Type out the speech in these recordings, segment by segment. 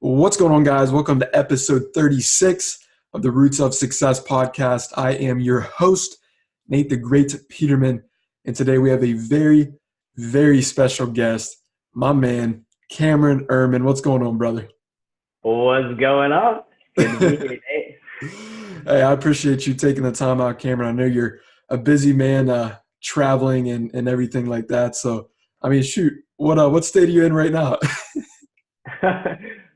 What's going on, guys? Welcome to episode 36 of the Roots of Success podcast. I am your host, Nate the Great Peterman, and today we have a very, very special guest, my man, Cameron Erman. What's going on, brother? What's going on? Good to be here, Nate. Hey, I appreciate you taking the time out, Cameron. I know you're a busy man, traveling and everything like that. So, I mean, shoot, what state are you in right now?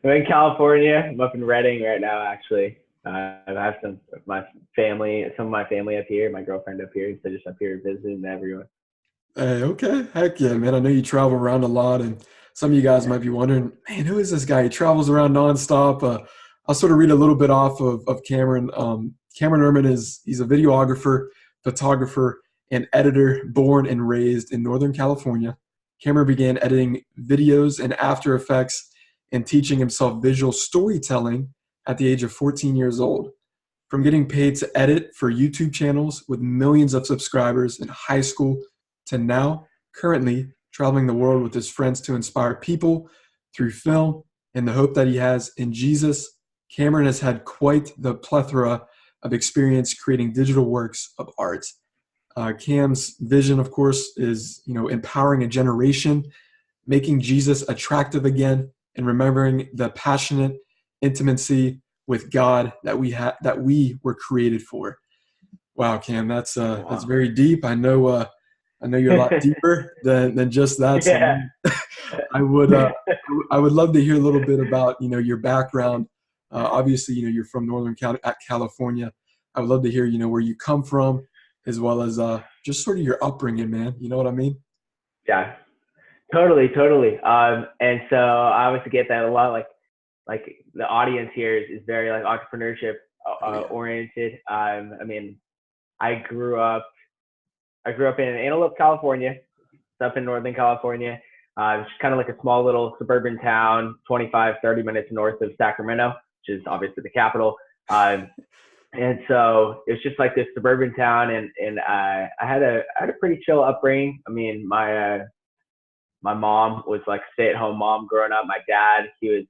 I'm in California. I'm up in Redding right now, actually. I have some of my family up here, my girlfriend up here, so just up here visiting everyone. Hey, okay. Heck yeah, man. I know you travel around a lot, and some of you guys might be wondering, man, who is this guy? He travels around nonstop. I'll sort of read a little bit off of Cameron. Cameron Erman he's a videographer, photographer, and editor born and raised in Northern California. Cameron began editing videos and After Effects and teaching himself visual storytelling at the age of 14 years old. From getting paid to edit for YouTube channels with millions of subscribers in high school to now currently traveling the world with his friends to inspire people through film and the hope that he has in Jesus, Cameron has had quite the plethora of experience creating digital works of art. Cam's vision, of course, is empowering a generation, making Jesus attractive again, and remembering the passionate intimacy with God that we were created for. Wow, Cam, that's very deep. I know you're a lot deeper than just that. So Yeah. I would love to hear a little bit about your background. Obviously, you're from Northern California. I would love to hear where you come from, as well as just sort of your upbringing, man. You know what I mean? Yeah, totally. And so I obviously get that a lot. Like the audience here is very like entrepreneurship oriented. I mean, I grew up in Antelope, California. It's up in Northern California. It's kind of like a small little suburban town, 25, 30 minutes north of Sacramento, which is obviously the capital. And so it's just like this suburban town, and I had a pretty chill upbringing. I mean, my mom was like a stay-at-home mom growing up. My dad, he was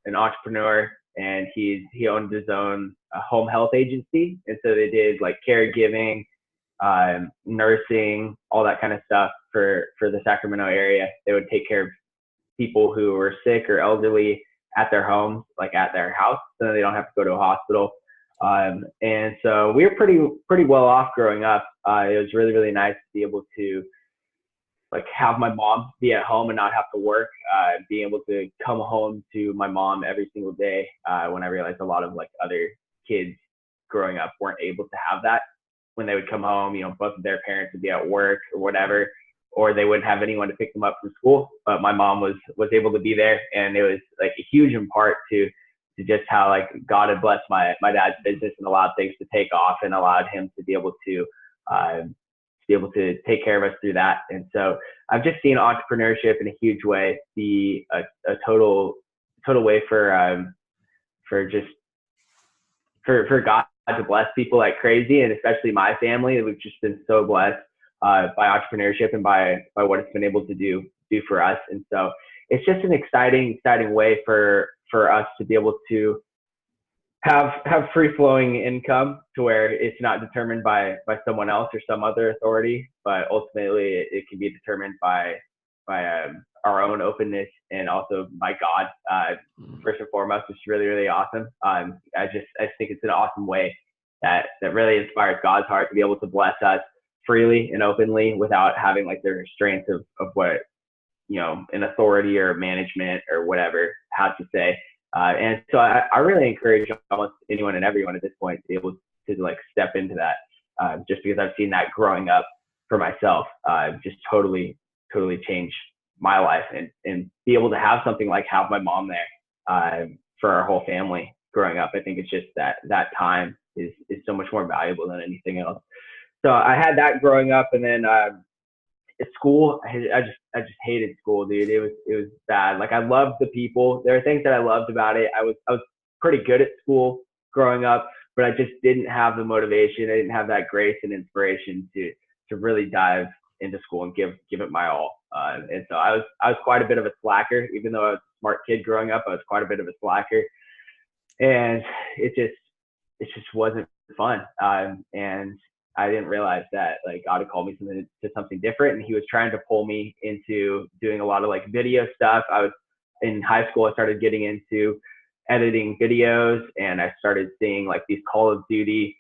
an entrepreneur, and he owned his own home health agency, and so they did like caregiving, nursing, all that kind of stuff for the Sacramento area. They would take care of people who were sick or elderly at their homes, like at their house, so they don't have to go to a hospital. And so we were pretty well off growing up. It was really, really nice to be able to like have my mom be at home and not have to work, being able to come home to my mom every single day, when I realized a lot of like other kids growing up weren't able to have that. When they would come home, both of their parents would be at work or whatever, or they wouldn't have anyone to pick them up from school. But my mom was able to be there, and it was like a huge in part to just how like God had blessed my dad's business and allowed things to take off and allowed him to be able to take care of us through that. And so I've just seen entrepreneurship in a huge way be a total way for God to bless people like crazy, and especially my family. We've just been so blessed by entrepreneurship and by what it's been able to do for us. And so it's just an exciting way for us to be able to have free flowing income, to where it's not determined by someone else or some other authority, but ultimately it can be determined by our own openness and also by God, first and foremost, which is really, really awesome. I think it's an awesome way that really inspires God's heart to be able to bless us freely and openly without having like the restraints of what an authority or management or whatever has to say. And so I really encourage almost anyone and everyone at this point to be able to like step into that, just because I've seen that growing up for myself, just totally change my life, and be able to have something like have my mom there for our whole family growing up. I think it's just that time is so much more valuable than anything else. So I had that growing up, and then at school, I just hated school, dude. It was bad. Like I loved the people. There are things that I loved about it. I was pretty good at school growing up, but I just didn't have the motivation. I didn't have that grace and inspiration to really dive into school and give it my all. And so I was quite a bit of a slacker, even though I was a smart kid growing up. I was quite a bit of a slacker, and it just wasn't fun. And I didn't realize that like God had called me to something different, and He was trying to pull me into doing a lot of like video stuff. I was in high school. I started getting into editing videos, and I started seeing like these Call of Duty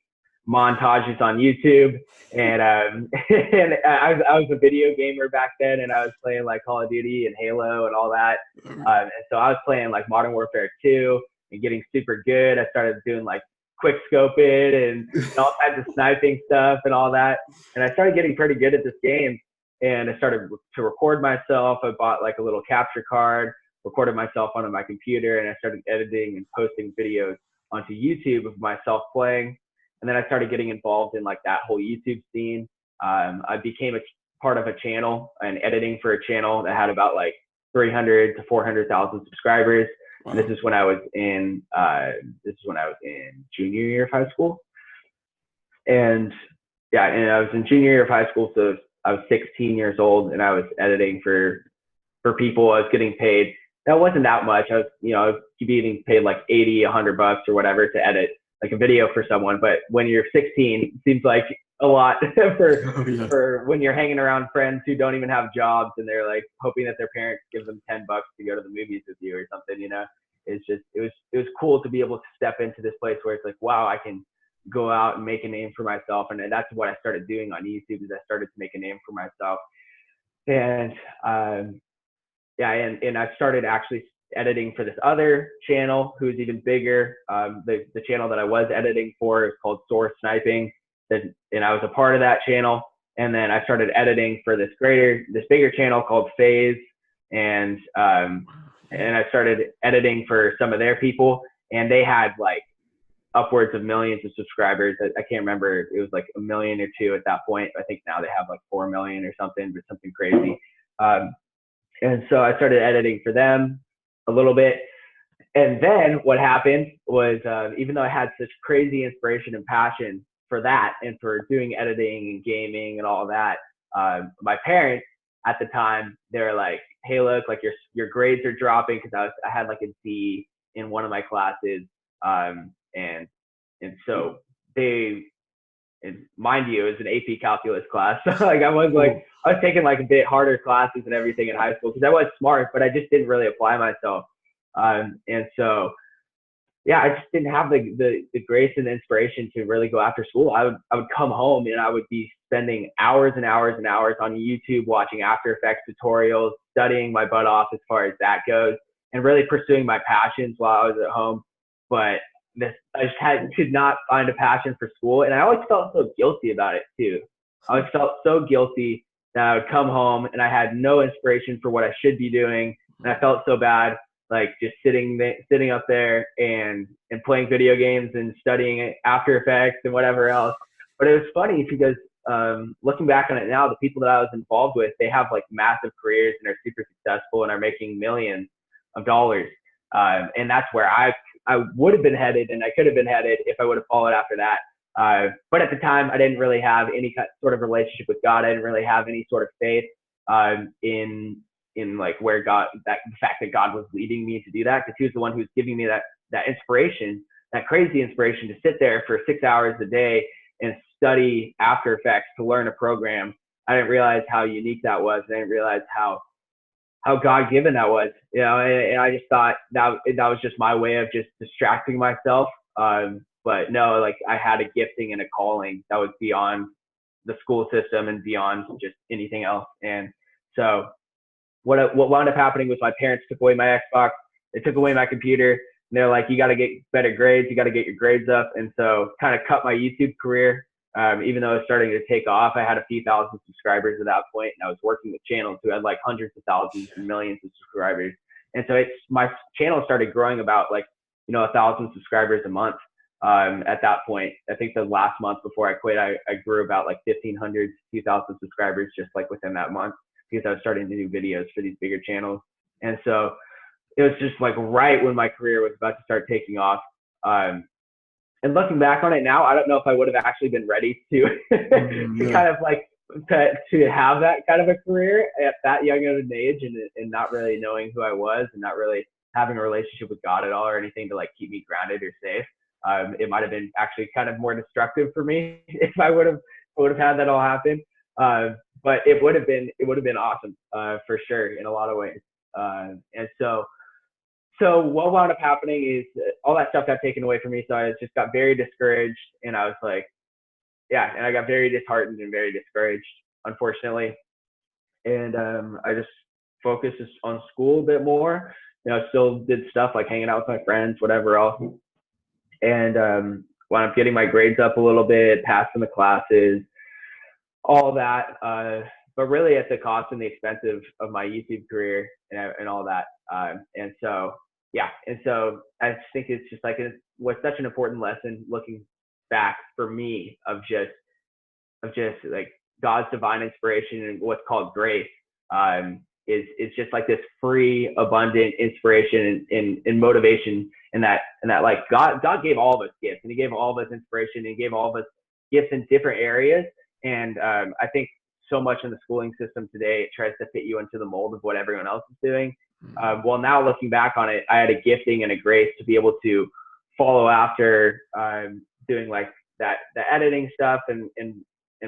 montages on YouTube, and and I was a video gamer back then, and I was playing like Call of Duty and Halo and all that. And so I was playing like Modern Warfare 2 and getting super good. I started doing like quick scoping and all kinds of sniping stuff and all that, and I started getting pretty good at this game. And I started to record myself. I bought like a little capture card, recorded myself onto my computer, and I started editing and posting videos onto YouTube of myself playing. And then I started getting involved in like that whole YouTube scene. I became a part of a channel and editing for a channel that had about like 300 to 400,000 subscribers. Wow. And this is when I was in junior year of high school. And yeah, and I was in junior year of high school, so I was 16 years old, and I was editing for people. I was getting paid. That wasn't that much. I was getting paid like $80, $100 or whatever to edit like a video for someone. But when you're 16, it seems like a lot for when you're hanging around friends who don't even have jobs, and they're like hoping that their parents give them $10 to go to the movies with you or something, you know. It's just, it was cool to be able to step into this place where it's like, wow, I can go out and make a name for myself. And that's what I started doing on YouTube, is I started to make a name for myself. And and I started actually editing for this other channel who's even bigger. The channel that I was editing for is called Source Sniping, and I was a part of that channel. And then I started editing for this bigger channel called Phase, and I started editing for some of their people, and they had like upwards of millions of subscribers. I can't remember, it was like 1 million or 2 at that point. I think now they have like 4 million or something, but something crazy. And so I started editing for them a little bit. And then what happened was, even though I had such crazy inspiration and passion for that and for doing editing and gaming and all that, my parents at the time, they were like, hey, look, like your grades are dropping, because I had like a D in one of my classes. And so they, and mind you, it was an AP calculus class. So like I was taking like a bit harder classes and everything in high school, because I was smart, but I just didn't really apply myself. And so, yeah, I just didn't have the grace and the inspiration to really go after school. I would come home and I would be spending hours and hours and hours on YouTube watching After Effects tutorials, studying my butt off as far as that goes, and really pursuing my passions while I was at home. But I just could not find a passion for school, and I always felt so guilty about it too. I always felt so guilty that I would come home and I had no inspiration for what I should be doing, and I felt so bad, like just sitting up there and playing video games and studying After Effects and whatever else. But it was funny because looking back on it now, the people that I was involved with, they have like massive careers and are super successful and are making millions of dollars. And that's where I would have been headed, and I could have been headed if I would have followed after that. But at the time, I didn't really have any sort of relationship with God. I didn't really have any sort of faith in like where God, the fact that God was leading me to do that, because He was the one who was giving me that inspiration, that crazy inspiration to sit there for 6 hours a day and study After Effects to learn a program. I didn't realize how unique that was. I didn't realize how God-given that was, you know, and I just thought that was just my way of just distracting myself. But no, like I had a gifting and a calling that was beyond the school system and beyond just anything else. And so what wound up happening was my parents took away my Xbox, they took away my computer, and they're like, you got to get better grades, you got to get your grades up. And so kind of cut my YouTube career. Even though it was starting to take off, I had a few thousand subscribers at that point, and I was working with channels who had like hundreds of thousands and millions of subscribers. And so my channel started growing about like, 1,000 subscribers a month. At that point, I think the last month before I quit, I grew about like 1,500 to 2,000 subscribers just like within that month, because I was starting to do videos for these bigger channels. And so it was just like right when my career was about to start taking off. And looking back on it now, I don't know if I would have actually been ready to kind of like to have that kind of a career at that young of an age, and not really knowing who I was, and not really having a relationship with God at all, or anything to like keep me grounded or safe. It might have been actually kind of more destructive for me if I would have had that all happen. But it would have been awesome for sure in a lot of ways. And so what wound up happening is all that stuff got taken away from me. So I just got very discouraged, and I was like, yeah, and I got very disheartened and very discouraged, unfortunately. And I just focused on school a bit more. Still did stuff like hanging out with my friends, whatever else. And wound up getting my grades up a little bit, passing the classes, all that. But really at the cost and the expense of my YouTube career and all that. And so I just think it's just like, it was such an important lesson looking back for me of just like God's divine inspiration and what's called grace. Is just like this free, abundant inspiration and motivation, and that like God gave all of us gifts, and He gave all of us inspiration, and He gave all of us gifts in different areas. And I think so much in the schooling system today, it tries to fit you into the mold of what everyone else is doing. Well, now looking back on it, I had a gifting and a grace to be able to follow after doing like the editing stuff and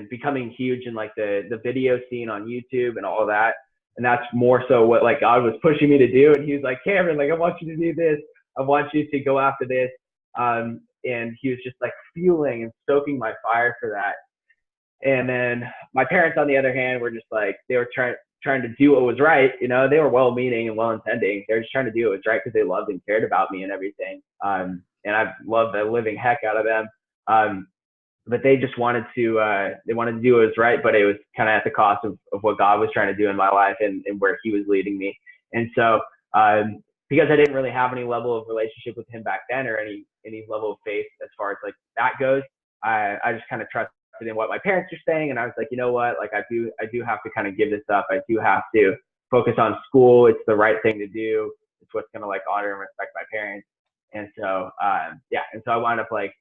becoming huge in like the video scene on YouTube and all of that. And that's more so what like God was pushing me to do. And He was like, Cameron, like, I want you to do this. I want you to go after this. And He was just like fueling and stoking my fire for that. And then my parents, on the other hand, were just like, they were trying to do what was right. They were well-meaning and well-intending. They were just trying to do what was right because they loved and cared about me and everything. And I loved the living heck out of them. But they just wanted to do what was right, but it was kind of at the cost of what God was trying to do in my life and where He was leading me. And so because I didn't really have any level of relationship with Him back then, or any level of faith as far as like that goes, I just kind of trusted in what my parents were saying. And I was like, you know what, like I do have to kind of give this up. I do have to focus on school. It's the right thing to do. It's what's going to like honor and respect my parents. And so and so I wound up like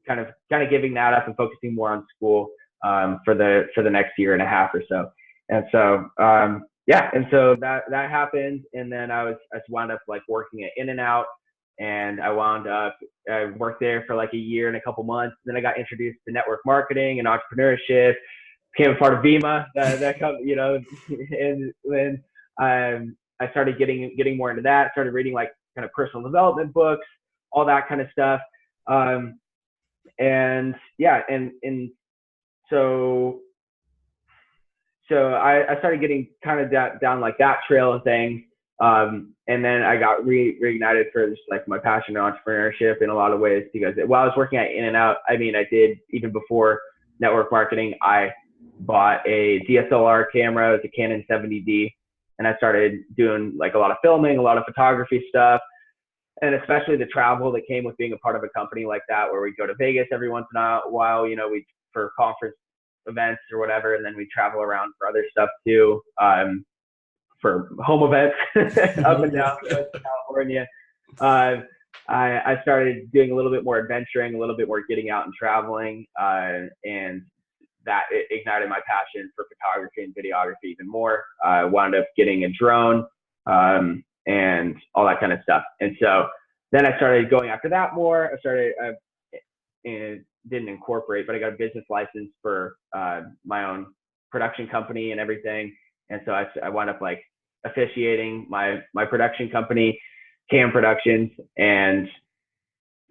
kind of giving that up and focusing more on school for the next year and a half or so. And so and so that happened. And then I wound up like working at In-N-Out, and I worked there for like a year and a couple months. Then I got introduced to network marketing and entrepreneurship, became a part of VIBY, that company, and then I started getting more into that, started reading like kind of personal development books, all that kind of stuff. And so I started getting kind of down like that trail of things. And then I got reignited for just like my passion in entrepreneurship in a lot of ways, because while I was working at In-N-Out, I mean, I did, even before network marketing, I bought a DSLR camera. It was a Canon 70D, and I started doing like a lot of filming, a lot of photography stuff. And especially the travel that came with being a part of a company like that, where we go to Vegas every once in a while, we for conference events or whatever, and then we travel around for other stuff too, for home events up and down California. I started doing a little bit more adventuring, a little bit more getting out and traveling, and that ignited my passion for photography and videography even more. I wound up getting a drone, and all that kind of stuff. And so then I started going after that more. And didn't incorporate, but I got a business license for my own production company and everything. And so I wound up like officiating my production company, Cam Productions, and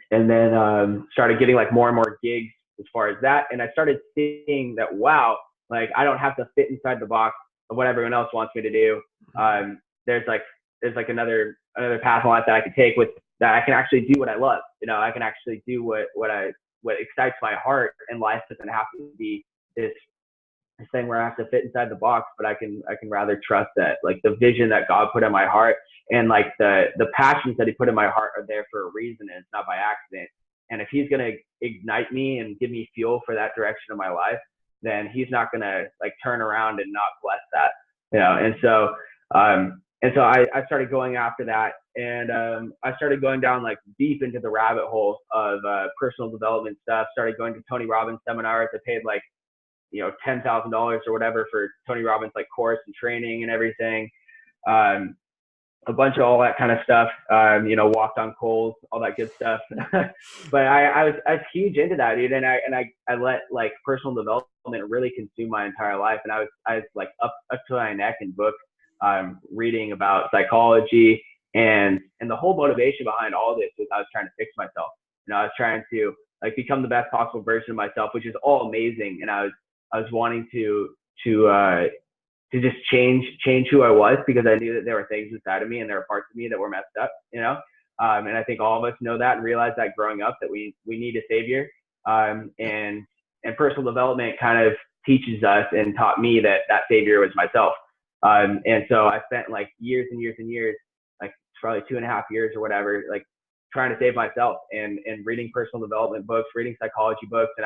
then started getting like more and more gigs as far as that. And I started seeing that, wow, like I don't have to fit inside the box of what everyone else wants me to do. There's like another path in life that I could take with that. I can actually do what I love. I can actually do what excites my heart, and life doesn't have to be this thing where I have to fit inside the box, but I can rather trust that like the vision that God put in my heart, and like the passions that He put in my heart are there for a reason, and it's not by accident. And if He's going to ignite me and give me fuel for that direction of my life, then He's not going to like turn around and not bless that, And so I started going after that, and I started going down like deep into the rabbit hole of personal development stuff. Started going to Tony Robbins seminars. I paid like $10,000 or whatever for Tony Robbins like course and training and everything. A bunch of all that kind of stuff, walked on coals, all that good stuff. But I was huge into that, dude. And I let like personal development really consume my entire life. And I was like up to my neck in books, reading about psychology, and the whole motivation behind all this was I was trying to fix myself. I was trying to like become the best possible version of myself, which is all amazing. And I was wanting to just change who I was, because I knew that there were things inside of me and there were parts of me that were messed up, and I think all of us know that and realize that growing up that we need a savior. And personal development kind of teaches us and taught me that savior was myself. And so I spent like years and years and years, like probably 2.5 years or whatever, like trying to save myself and reading personal development books, reading psychology books. And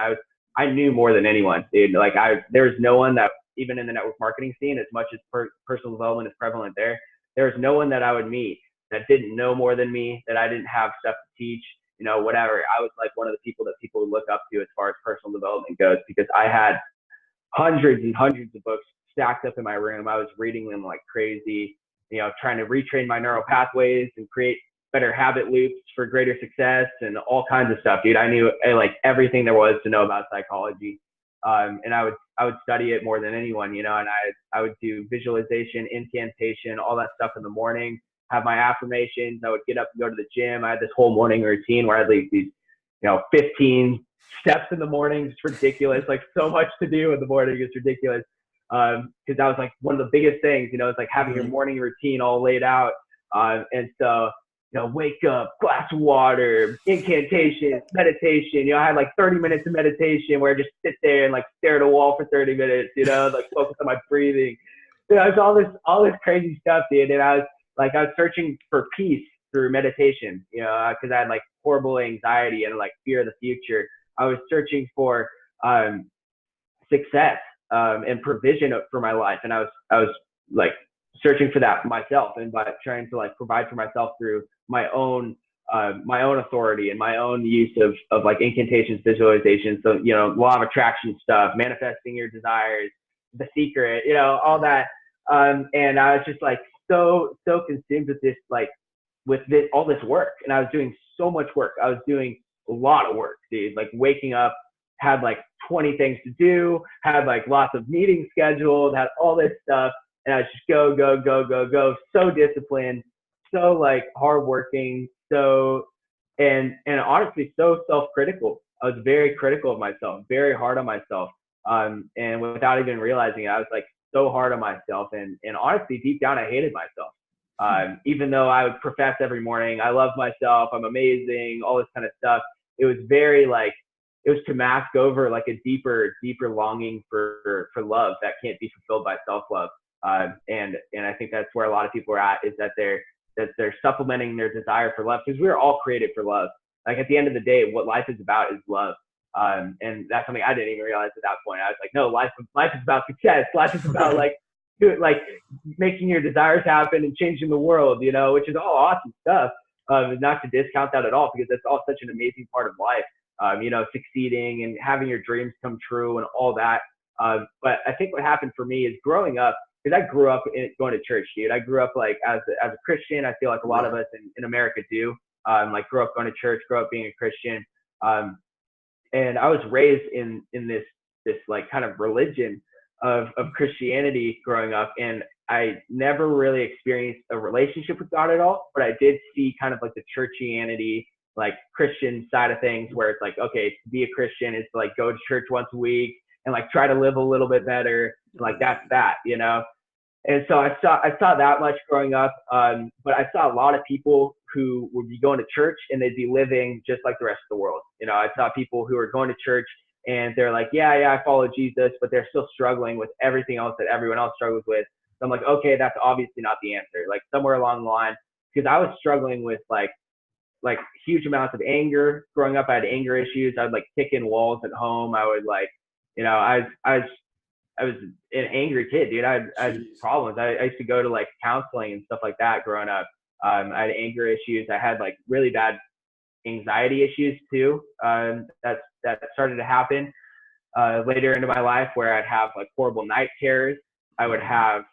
I knew more than anyone, dude. Like there was no one that, even in the network marketing scene, as much as personal development is prevalent there was no one that I would meet that didn't know more than me, that I didn't have stuff to teach, whatever. I was like one of the people that people would look up to as far as personal development goes, because I had hundreds and hundreds of books stacked up in my room. I was reading them like crazy, trying to retrain my neural pathways and create better habit loops for greater success and all kinds of stuff, dude. I knew like everything there was to know about psychology. And I would study it more than anyone, and I would do visualization, incantation, all that stuff in the morning, have my affirmations. I would get up and go to the gym. I had this whole morning routine where I had like these, 15 steps in the morning. It's ridiculous. Like so much to do in the morning. It's ridiculous. Cause that was like one of the biggest things, it's like having your morning routine all laid out. And so, wake up, glass of water, incantation, meditation. I had like 30 minutes of meditation where I just sit there and like stare at a wall for 30 minutes, like focus on my breathing. It's all this crazy stuff, dude. And I was searching for peace through meditation, because I had like horrible anxiety and like fear of the future. I was searching for success and provision for my life, and I was like searching for that myself, and by trying to like provide for myself through my own authority and my own use of like incantations, visualizations. So, law of attraction stuff, manifesting your desires, The Secret, all that. And I was just like so consumed with this, like all this work. And I was doing so much work. I was doing a lot of work, dude, like waking up, had like 20 things to do, had like lots of meetings scheduled, had all this stuff. And I was just go, so disciplined, so like hardworking, and honestly, so self-critical. I was very critical of myself, very hard on myself. And without even realizing it, I was like so hard on myself. And honestly, deep down, I hated myself. Even though I would profess every morning, I love myself, I'm amazing, all this kind of stuff. It was very like, it was to mask over like a deeper longing for love that can't be fulfilled by self-love. And I think that's where a lot of people are at, is that they're supplementing their desire for love, because we're all created for love. Like at the end of the day, what life is about is love. And that's something I didn't even realize at that point. I was like, no, life is about success. Life is about like making your desires happen and changing the world, which is all awesome stuff. Not to discount that at all, because that's all such an amazing part of life. Succeeding and having your dreams come true and all that. But I think what happened for me is growing up, because I grew up going to church, dude. I grew up like as a Christian. I feel like a lot of us in America do. Like grew up going to church, grew up being a Christian. And I was raised in this like kind of religion of Christianity growing up. And I never really experienced a relationship with God at all, but I did see kind of like the churchianity, like Christian side of things, where it's like, okay, to be a Christian is to like go to church once a week and like try to live a little bit better. Like that's that, And so I saw that much growing up. But I saw a lot of people who would be going to church and they'd be living just like the rest of the world. I saw people who were going to church and they're like, yeah, I follow Jesus, but they're still struggling with everything else that everyone else struggles with. So I'm like, okay, that's obviously not the answer. Like somewhere along the line, because I was struggling with like huge amounts of anger growing up. I had anger issues. I would like kick in walls at home. I would like, I was an angry kid, dude. I had problems. I used to go to like counseling and stuff like that growing up. I had anger issues. I had like really bad anxiety issues too. That started to happen. later into my life where I'd have like horrible night terrors. I would have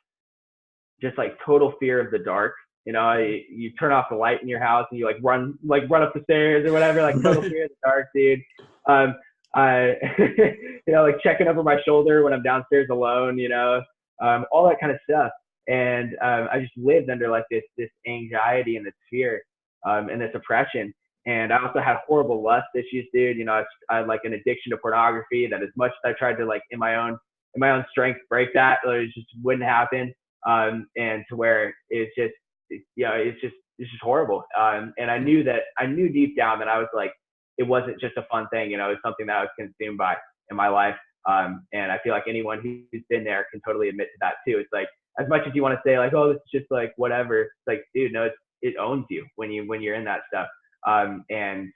just like total fear of the dark. You know, you turn off the light in your house and you run up the stairs or whatever, like total fear of the dark, dude. I, you know, like checking over my shoulder when I'm downstairs alone, you know, all that kind of stuff. And I just lived under like this anxiety and this fear and this oppression. And I also had horrible lust issues, dude. You know, I had like an addiction to pornography that as much as I tried to like in my own strength break that, it just wouldn't happen. And to where it's just, you know, it's just horrible. And I knew deep down that I was like, it wasn't just a fun thing, you know, it's something that I was consumed by in my life. And I feel like anyone who's been there can totally admit to that too. It's like, as much as you want to say like, oh, this is just like whatever, it's like, dude, no, it owns you when you're in that stuff. And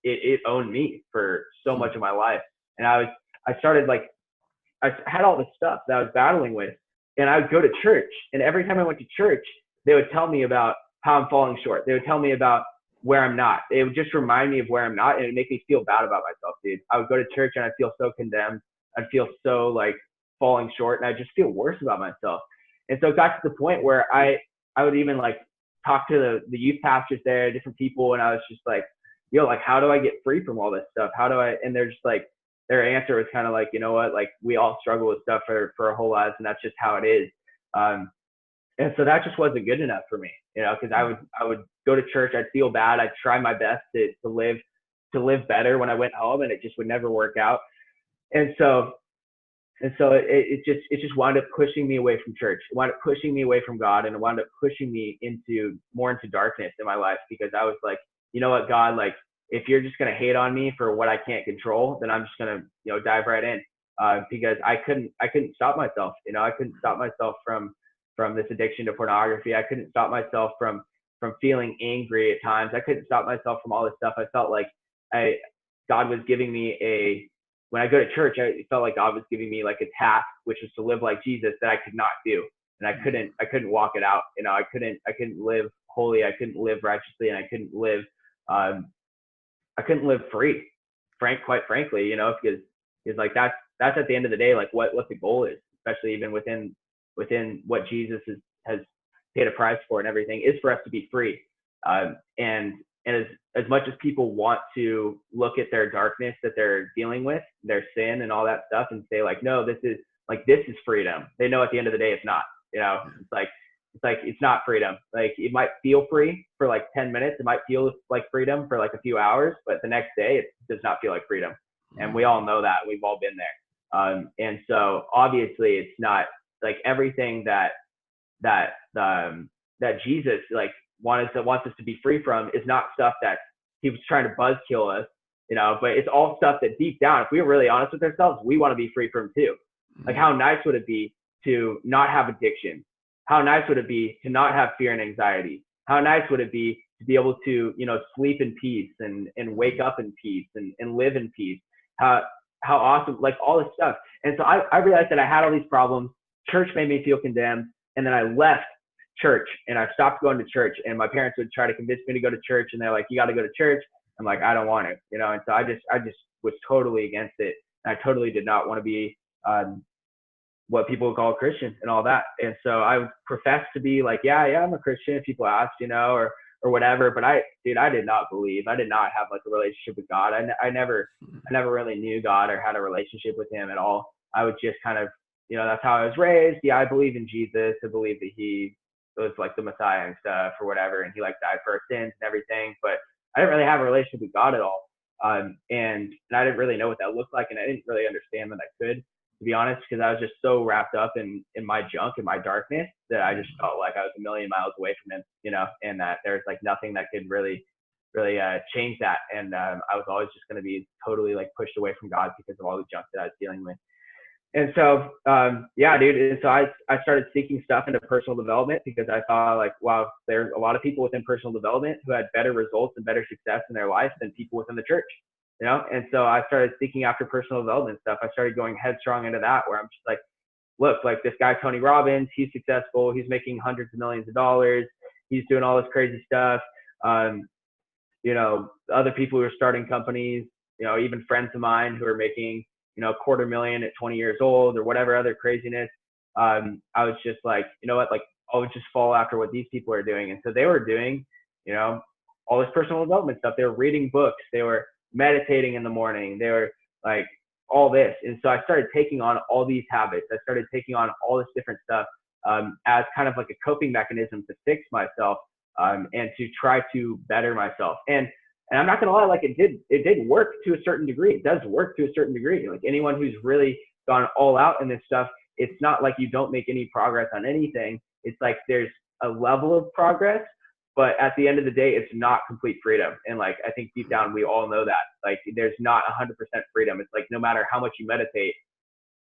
it owned me for so much of my life. And I started like, I had all this stuff that I was battling with, and I would go to church, and every time I went to church, they would tell me about how I'm falling short. They would tell me about where I'm not. It would just remind me of where I'm not, and it'd make me feel bad about myself, dude. I would go to church and I'd feel so condemned. I'd feel so like falling short, and I'd just feel worse about myself. And so it got to the point where I would even like talk to the youth pastors there, different people, and I was just like, yo, like, how do I get free from all this stuff? How do I? And they're just like, their answer was kind of like, you know what, like we all struggle with stuff for our whole lives, and that's just how it is. And so that just wasn't good enough for me, you know, because I would go to church, I'd feel bad, I'd try my best to live better when I went home, and it just would never work out. And so it just wound up pushing me away from church. It wound up pushing me away from God, and it wound up pushing me more into darkness in my life, because I was like, you know what, God, like if you're just going to hate on me for what I can't control, then I'm just going to, you know, dive right in, because I couldn't stop myself. You know, I couldn't stop myself from this addiction to pornography. I couldn't stop myself from feeling angry at times. I couldn't stop myself from all this stuff. I felt like God was giving me when I go to church, I felt like God was giving me like a task, which was to live like Jesus, that I could not do. And I couldn't walk it out. You know, I couldn't live holy. I couldn't live righteously, and I couldn't live free, quite frankly, you know, because like that's at the end of the day, like what the goal is, especially even within what Jesus has paid a price for and everything, is for us to be free. And as much as people want to look at their darkness that they're dealing with, their sin and all that stuff, and say like, no, this is freedom, they know at the end of the day it's not. You know, it's not freedom. Like it might feel free for like 10 minutes, it might feel like freedom for like a few hours, but the next day it does not feel like freedom. And we all know that. We've all been there. And so obviously it's not like everything that Jesus like wants us to be free from is not stuff that he was trying to buzzkill us, you know, but it's all stuff that deep down, if we were really honest with ourselves, we want to be free from too. Like how nice would it be to not have addiction? How nice would it be to not have fear and anxiety? How nice would it be to be able to, you know, sleep in peace and wake up in peace and live in peace? How awesome, like all this stuff. And so I realized that I had all these problems. Church made me feel condemned. And then I left church and I stopped going to church, and my parents would try to convince me to go to church, and they're like, you got to go to church. I'm like, I don't want to, you know? And so I just was totally against it. And I totally did not want to be, what people would call a Christian and all that. And so I professed to be like, yeah, I'm a Christian if people asked, you know, or whatever. But I did not believe. I did not have like a relationship with God. I never really knew God or had a relationship with him at all. I would just kind of, you know, that's how I was raised. Yeah, I believe in Jesus. I believe that he was like the Messiah and stuff or whatever, and he like died for our sins and everything. But I didn't really have a relationship with God at all. And I didn't really know what that looked like, and I didn't really understand that I could, to be honest, because I was just so wrapped up in my junk and my darkness that I just felt like I was a million miles away from him, you know, and that there's like nothing that could really change that. And I was always just going to be totally like pushed away from God because of all the junk that I was dealing with. And so, yeah, dude. And so I started seeking stuff into personal development, because I thought like, wow, there's a lot of people within personal development who had better results and better success in their life than people within the church, you know? And so I started seeking after personal development stuff. I started going headstrong into that, where I'm just like, look, like this guy, Tony Robbins, he's successful. He's making hundreds of millions of dollars. He's doing all this crazy stuff. You know, other people who are starting companies, you know, even friends of mine who are making, $250,000 at 20 years old or whatever other craziness. I was just like, you know what, like I'll just follow after what these people are doing. And so they were doing, all this personal development stuff. They were reading books. They were meditating in the morning. They were like all this. And so I started taking on all these habits. I started taking on all this different stuff as kind of like a coping mechanism to fix myself and to try to better myself. And I'm not going to lie, like it did work to a certain degree. It does work to a certain degree. Like anyone who's really gone all out in this stuff, it's not like you don't make any progress on anything. It's like there's a level of progress, but at the end of the day, it's not complete freedom. And like, I think deep down, we all know that. Like, there's not 100% freedom. It's like, no matter how much you meditate,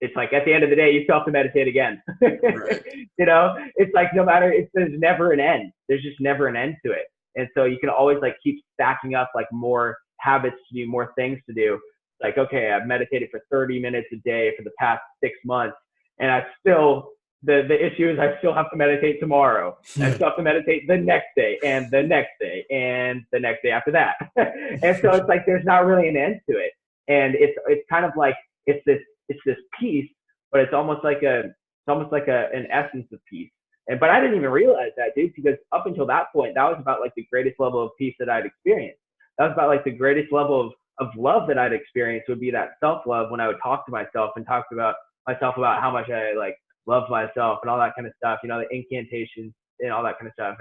it's like at the end of the day, you still have to meditate again. Right. It's like there's never an end. There's just never an end to it. And so you can always like keep stacking up like more habits to do, more things to do. Like, okay, I've meditated for 30 minutes a day for the past 6 months. And I still, the issue is I still have to meditate tomorrow. I still have to meditate the next day and the next day and the next day after that. And so it's like, there's not really an end to it. And it's kind of like, it's this peace, but it's almost like an essence of peace. But I didn't even realize that, dude, because up until that point, that was about like the greatest level of peace that I'd experienced. That was about like the greatest level of love that I'd experienced would be that self-love, when I would talk to myself and talk about myself about how much I like love myself and all that kind of stuff, the incantations and all that kind of stuff.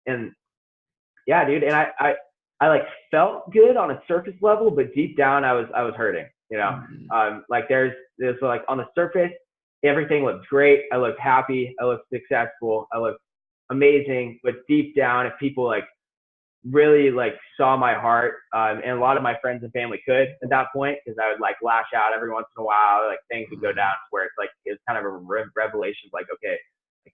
And yeah, dude. And I like felt good on a surface level, but deep down I was hurting, like there's like on the surface, everything looked great. I looked happy. I looked successful. I looked amazing. But deep down, if people like really like saw my heart, and a lot of my friends and family could at that point, because I would like lash out every once in a while, like things would go down where it's like, it's kind of a revelation of like, okay,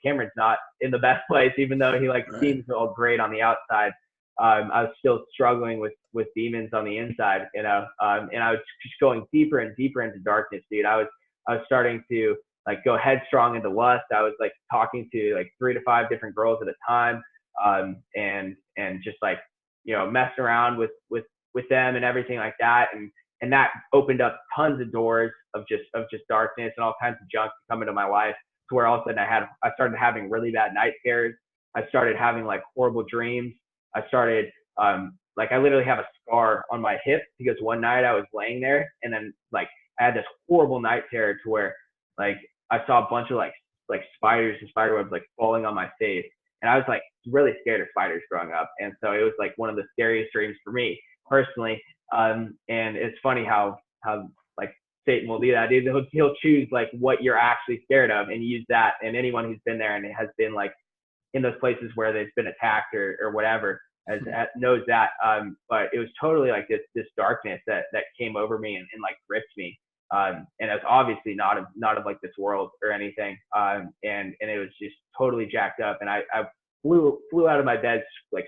Cameron's not in the best place, even though he like seems all great on the outside. I was still struggling with demons on the inside, and I was just going deeper and deeper into darkness, dude. I was starting to like go headstrong into lust. I was like talking to like 3 to 5 different girls at a time, and just like, messing around with them and everything like that. And that opened up tons of doors of just darkness and all kinds of junk to come into my life, to where all of a sudden I started having really bad night terrors. I started having like horrible dreams. I started, like I literally have a scar on my hip because one night I was laying there, and then like I had this horrible night terror to where like I saw a bunch of like spiders and spider webs like falling on my face. And I was like really scared of spiders growing up. And so it was like one of the scariest dreams for me personally. And it's funny how like Satan will do that. He'll choose like what you're actually scared of and use that. And anyone who's been there and has been like in those places where they've been attacked or whatever knows that. But it was totally like this darkness that came over me and like gripped me. And it's obviously not of like this world or anything. And it was just totally jacked up. And I flew out of my bed like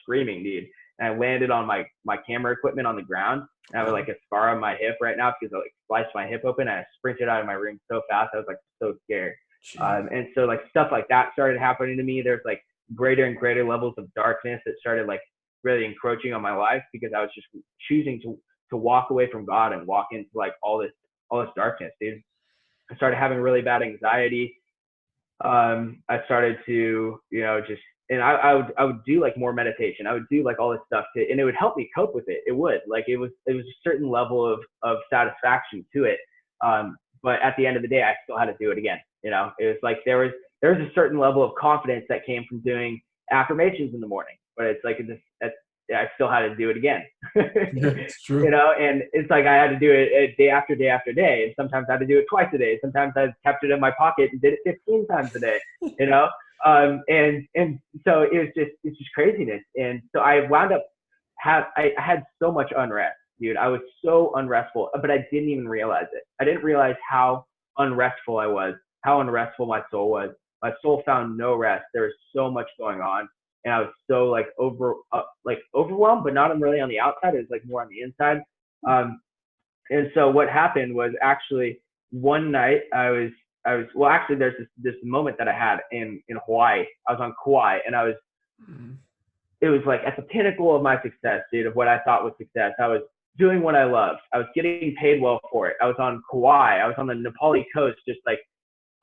screaming, dude. And I landed on my camera equipment on the ground. And I have like a scar on my hip right now because I like sliced my hip open, and I sprinted out of my room so fast. I was like so scared. And so like stuff like that started happening to me. There's like greater and greater levels of darkness that started like really encroaching on my life, because I was just choosing to walk away from God and walk into like all this darkness, dude. I started having really bad anxiety. I started to, and I would do like more meditation. I would do like all this stuff and it would help me cope with it. It would, like, it was a certain level of satisfaction to it. But at the end of the day, I still had to do it again. It was like, there was a certain level of confidence that came from doing affirmations in the morning, but it's like, I still had to do it again. Yeah, it's true. And it's like I had to do it day after day after day. And sometimes I had to do it twice a day. Sometimes I kept it in my pocket and did it 15 times a day, and so it's just craziness. And so I wound up I had so much unrest, dude. I was so unrestful, but I didn't even realize it. I didn't realize how unrestful I was, how unrestful my soul was. My soul found no rest. There was so much going on. And I was so like overwhelmed, but not really on the outside. It was like more on the inside. And so what happened was, actually one night there's this moment that I had in Hawaii. I was on Kauai, and it was like at the pinnacle of my success, dude, of what I thought was success. I was doing what I loved. I was getting paid well for it. I was on Kauai. I was on the Nepali coast, just like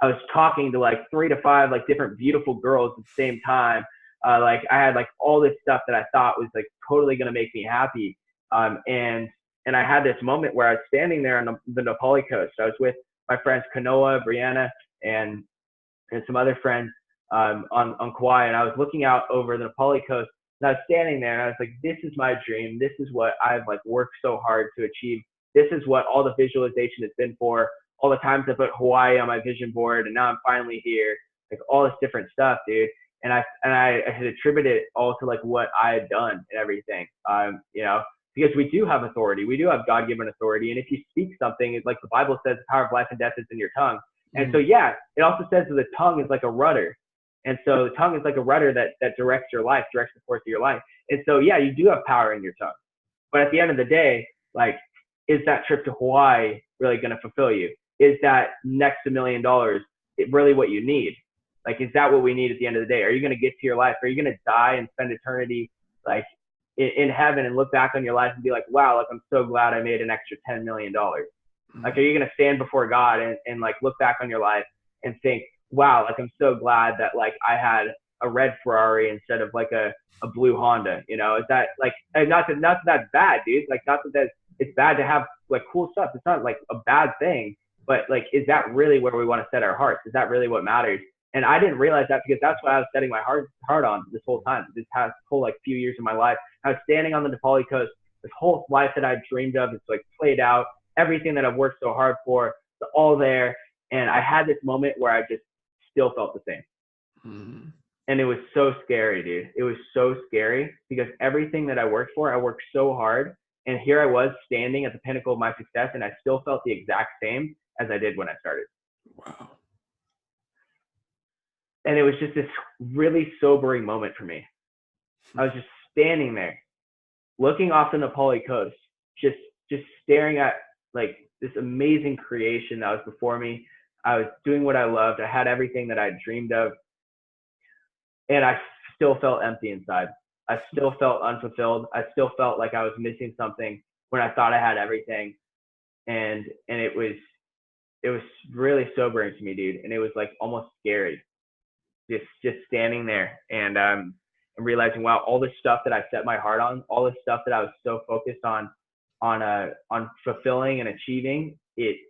I was talking to like 3 to 5 like different beautiful girls at the same time. Like I had like all this stuff that I thought was like totally gonna make me happy. And I had this moment where I was standing there on the Nepali coast. I was with my friends Kanoa, Brianna, and some other friends on Kauai, and I was looking out over the Nepali coast. And I was standing there, and I was like, "This is my dream. This is what I've like worked so hard to achieve. This is what all the visualization has been for. All the times I put Hawaii on my vision board, and now I'm finally here. Like all this different stuff, dude." And I had attributed it all to like what I had done and everything. You know, because we do have authority. We do have God-given authority. And if you speak something, it's like the Bible says, the power of life and death is in your tongue. And so, yeah, it also says that the tongue is like a rudder. And so the tongue is like a rudder that directs your life, directs the course of your life. And so, yeah, you do have power in your tongue. But at the end of the day, like, is that trip to Hawaii really going to fulfill you? Is that next $1 million really what you need? Like, is that what we need at the end of the day? Are you going to get to your life? Are you going to die and spend eternity like in heaven and look back on your life and be like, wow, like I'm so glad I made an extra $10 million. Like, are you going to stand before God and like look back on your life and think, wow, like I'm so glad that like I had a red Ferrari instead of like a blue Honda, you know? Is that like, and not that that's bad, dude. Like, not that it's bad to have like cool stuff. It's not like a bad thing, but like, is that really where we want to set our hearts? Is that really what matters? And I didn't realize that, because that's what I was setting my heart on this whole time, this past whole like few years of my life. I was standing on the Nepali coast, this whole life that I dreamed of, it's like played out, everything that I've worked so hard for, it's all there. And I had this moment where I just still felt the same. Mm-hmm. And it was so scary, dude. It was so scary, because everything that I worked for, I worked so hard. And here I was standing at the pinnacle of my success, and I still felt the exact same as I did when I started. Wow. And it was just this really sobering moment for me. I was just standing there, looking off the Nepali coast, just staring at like this amazing creation that was before me. I was doing what I loved. I had everything that I dreamed of. And I still felt empty inside. I still felt unfulfilled. I still felt like I was missing something when I thought I had everything. And it was really sobering to me, dude. And it was like almost scary. Just standing there and realizing, wow, all this stuff that I set my heart on, all this stuff that I was so focused on fulfilling and achieving, it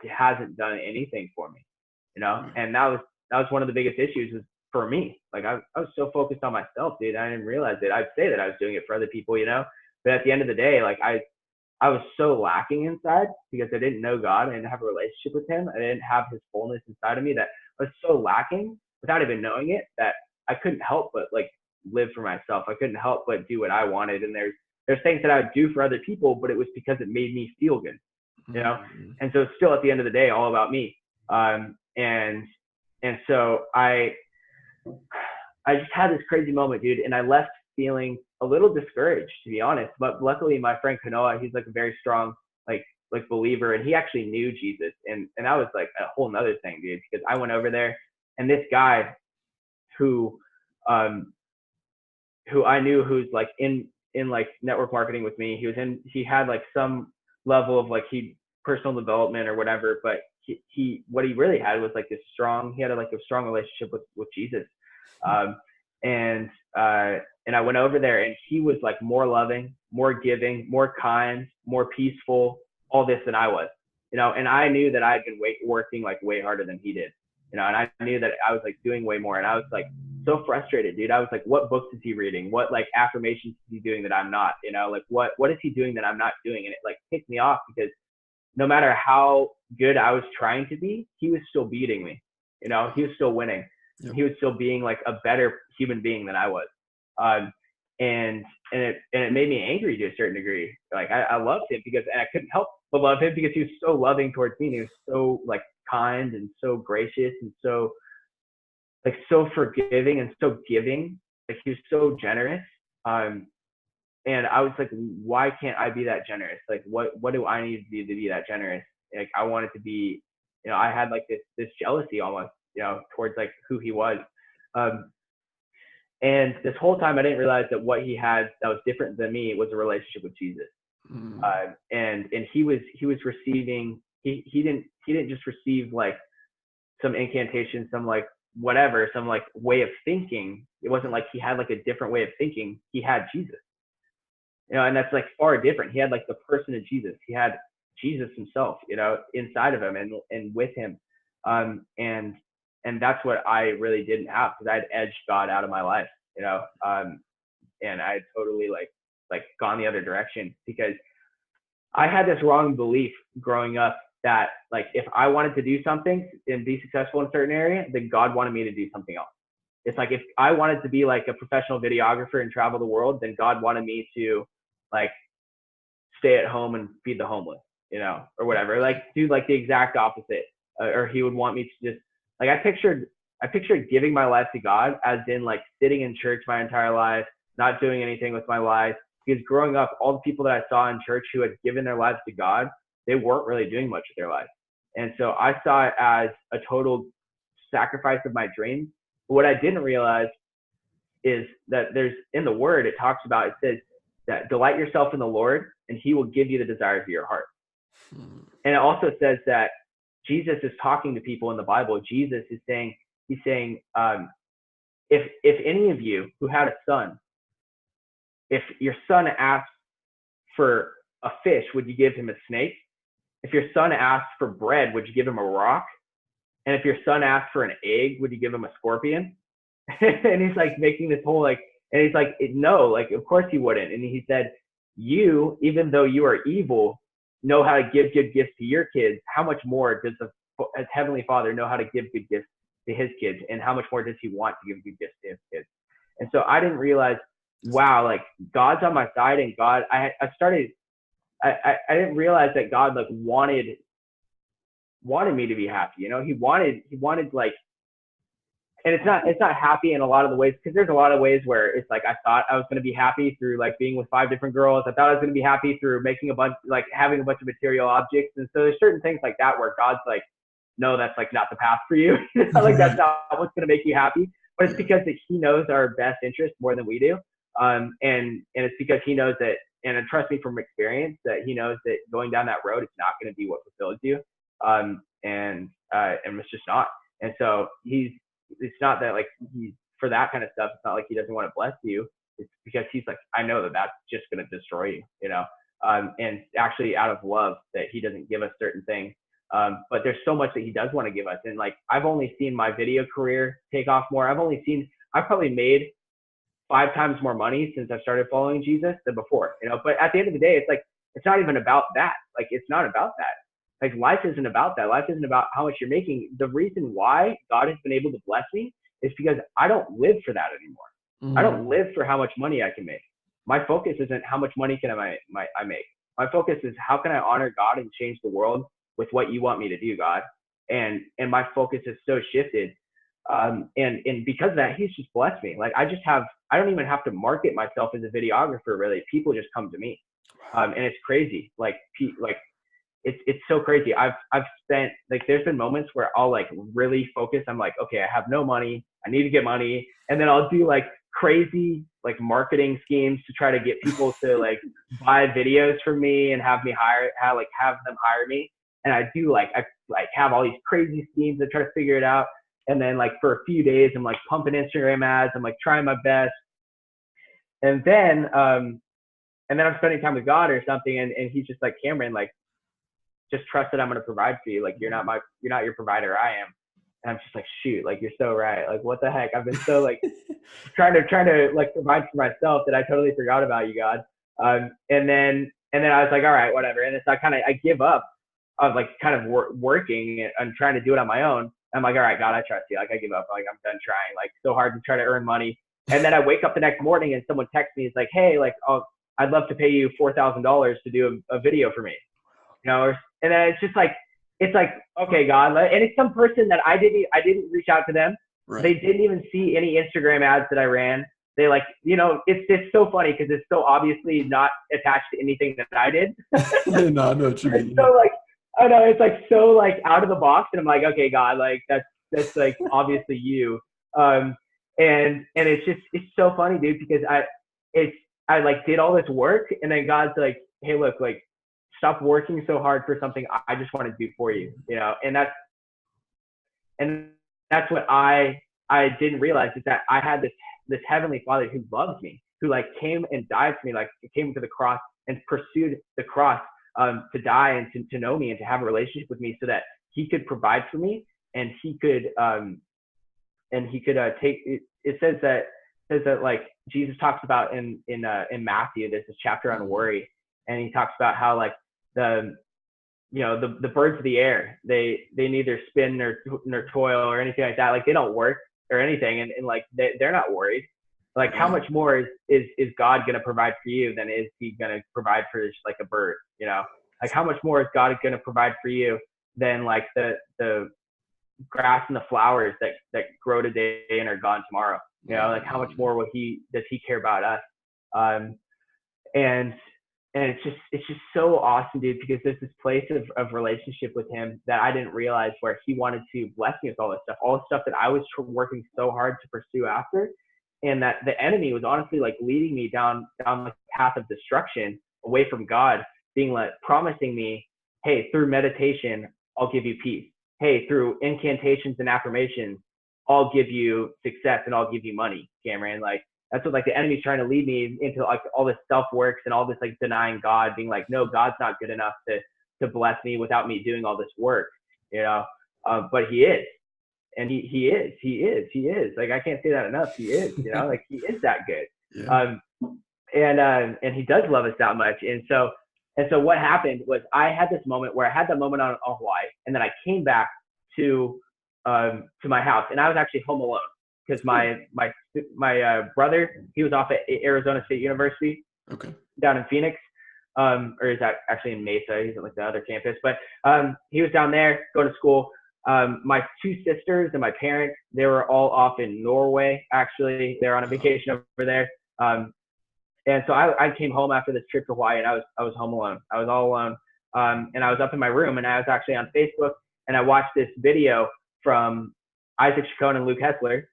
hasn't done anything for me, you know. And that was one of the biggest issues was for me. Like I was so focused on myself, dude. I didn't realize it. I'd say that I was doing it for other people, you know, but at the end of the day, like I was so lacking inside, because I didn't know God. I didn't have a relationship with him. I didn't have his fullness inside of me, that I was so lacking without even knowing it, that I couldn't help but like live for myself. I couldn't help but do what I wanted. And there's things that I would do for other people, but it was because it made me feel good, you know? Mm-hmm. And so it's still at the end of the day, all about me. And so I just had this crazy moment, dude. And I left feeling a little discouraged, to be honest. But luckily my friend Kanoa, he's like a very strong, like believer, and he actually knew Jesus. And that was like a whole nother thing, dude, because I went over there, and this guy who I knew, who's like in like network marketing with me, he had like some level of like personal development or whatever, but he what he really had was like a strong relationship with Jesus. And I went over there, and he was like more loving, more giving, more kind, more peaceful, all this than I was, you know. And I knew that I had been working like way harder than he did, you know, and I knew that I was like doing way more. And I was like so frustrated, dude. I was like, what books is he reading? What like affirmations is he doing that I'm not, you know, like what is he doing that I'm not doing? And it like ticked me off, because no matter how good I was trying to be, he was still beating me, you know. He was still winning. Yep. He was still being like a better human being than I was. And it made me angry to a certain degree. Like I loved him and I couldn't help but love him, because he was so loving towards me. And he was so like kind and so gracious and so like so forgiving and so giving. Like he was so generous. And I was like, why can't I be that generous? Like what do I need to be that generous? Like I wanted to be, you know, I had like this jealousy almost, you know, towards like who he was. And this whole time I didn't realize that what he had that was different than me was a relationship with Jesus. Mm. And he was receiving, he didn't just receive like some incantation, some like whatever, some like way of thinking. It wasn't like he had like a different way of thinking. He had Jesus, and that's like far different. He had like the person of Jesus. He had Jesus himself, inside of him and with him. And that's what I really didn't have, because I'd edged God out of my life, and I had totally like gone the other direction, because I had this wrong belief growing up that like if I wanted to do something and be successful in a certain area, then God wanted me to do something else. It's like if I wanted to be like a professional videographer and travel the world, then God wanted me to like stay at home and feed the homeless, or whatever, like do like the exact opposite. Or he would want me to just like, I pictured giving my life to God as in like sitting in church my entire life, not doing anything with my life. Because growing up, all the people that I saw in church who had given their lives to God, they weren't really doing much with their life. And so I saw it as a total sacrifice of my dreams. But what I didn't realize is that there's, in the word, it talks about, it says that delight yourself in the Lord and he will give you the desires of your heart. And it also says that Jesus is talking to people in the Bible. Jesus is saying, if any of you who had a son, if your son asked for a fish, would you give him a snake? If your son asked for bread, would you give him a rock? And if your son asked for an egg, would you give him a scorpion? And he's like making this whole like, and he's like, no, like, of course he wouldn't. And he said, you, even though you are evil, know how to give good gifts to your kids. How much more does as Heavenly Father know how to give good gifts to his kids? And how much more does he want to give good gifts to his kids? And so I didn't realize, wow, like God's on my side, and God, I didn't realize that God like wanted me to be happy. He wanted like, and it's not happy in a lot of the ways, because there's a lot of ways where it's like I thought I was going to be happy through like being with 5 different girls. I thought I was going to be happy through making having a bunch of material objects. And so there's certain things like that where God's like, no, that's like not the path for you. Like that's not what's going to make you happy. But it's because that he knows our best interest more than we do. And it's because he knows that, and trust me from experience, that he knows that going down that road, it's not going to be what fulfills you. And it's just not. And so it's not that like for that kind of stuff, it's not like he doesn't want to bless you. It's because he's like, I know that that's just going to destroy you, and actually out of love that he doesn't give us certain things. But there's so much that he does want to give us. And like, I've only seen my video career take off more. I've probably made 5 times more money since I started following Jesus than before, but at the end of the day, it's like, it's not even about that. Like, it's not about that. Like, life isn't about that. Life isn't about how much you're making. The reason why God has been able to bless me is because I don't live for that anymore. I don't live for how much money I can make. My focus isn't how much money can I make. My focus is how can I honor God and change the world with what you want me to do, God. And my focus is so shifted. And because of that, he's just blessed me. Like, I don't even have to market myself as a videographer, really. People just come to me. And it's crazy. It's so crazy. I've spent, like, there's been moments where I'll like really focus. I'm like, okay, I have no money. I need to get money. And then I'll do like crazy, like marketing schemes to try to get people to like buy videos from me and have them hire me. And I do I have all these crazy schemes and try to figure it out. And then like for a few days, I'm like pumping Instagram ads. I'm like trying my best. And then I'm spending time with God or something. And he's just like, Cameron, like, just trust that I'm going to provide for you. Like, you're not your provider. I am. And I'm just like, shoot, like, you're so right. Like, what the heck? I've been so like trying to like provide for myself that I totally forgot about you, God. And then I was like, all right, whatever. And so I give up of like kind of working and trying to do it on my own. I'm like, all right, God, I trust you. Like, I give up. Like, I'm done trying like so hard to try to earn money. And then I wake up the next morning and someone texts me. It's like, hey, like, oh, I'd love to pay you $4,000 to do a video for me. And then it's like, okay, God, and it's some person that I didn't reach out to them. Right. They didn't even see any Instagram ads that I ran. They like, it's so funny because it's so obviously not attached to anything that I did. No, I know what you mean. So like, I know it's like so like out of the box, and I'm like, okay, God, like that's like obviously you. And it's so funny, dude, because I like did all this work, and then God's like, hey, look, like stop working so hard for something I just want to do for you, you know. And that's what I didn't realize, is that I had this heavenly Father who loves me, who like came and died for me, like came to the cross and pursued the cross, to die and to know me and to have a relationship with me, so that he could provide for me, and he could take it. It says that like Jesus talks about in Matthew, there's this chapter on worry, and he talks about how like the birds of the air, they neither spin nor toil or anything like that. Like they don't work or anything, and like they're not worried. Like how much more is God going to provide for you than is he going to provide for just like a bird, you know? Like how much more is God going to provide for you than like the grass and the flowers that grow today and are gone tomorrow, you know? Like how much more does he care about us? And it's just so awesome, dude, because there's this place of relationship with him that I didn't realize, where he wanted to bless me with all the stuff that I was working so hard to pursue after. And that the enemy was honestly like leading me down the path of destruction, away from God, being like promising me, hey, through meditation, I'll give you peace. Hey, through incantations and affirmations, I'll give you success and I'll give you money, Cameron. Like that's what like the enemy's trying to lead me into, like all this self-works and all this like denying God, being like, no, God's not good enough to bless me without me doing all this work, you know. But he is. And he is like, I can't say that enough. He is, you know, like he is that good. Yeah. And he does love us that much. And so what happened was, I had this moment where I had that moment on Hawaii, and then I came back to my house, and I was actually home alone, because my brother, he was off at Arizona State University, down in Phoenix, or is that actually in Mesa? He's at like the other campus, but he was down there going to school. My two sisters and my parents, they were all off in Norway. Actually, they're on a vacation over there. And so I came home after this trip to Hawaii, and I was home alone. I was all alone. And I was up in my room, and I was actually on Facebook, and I watched this video from Isaac Chacon and Luke Hessler.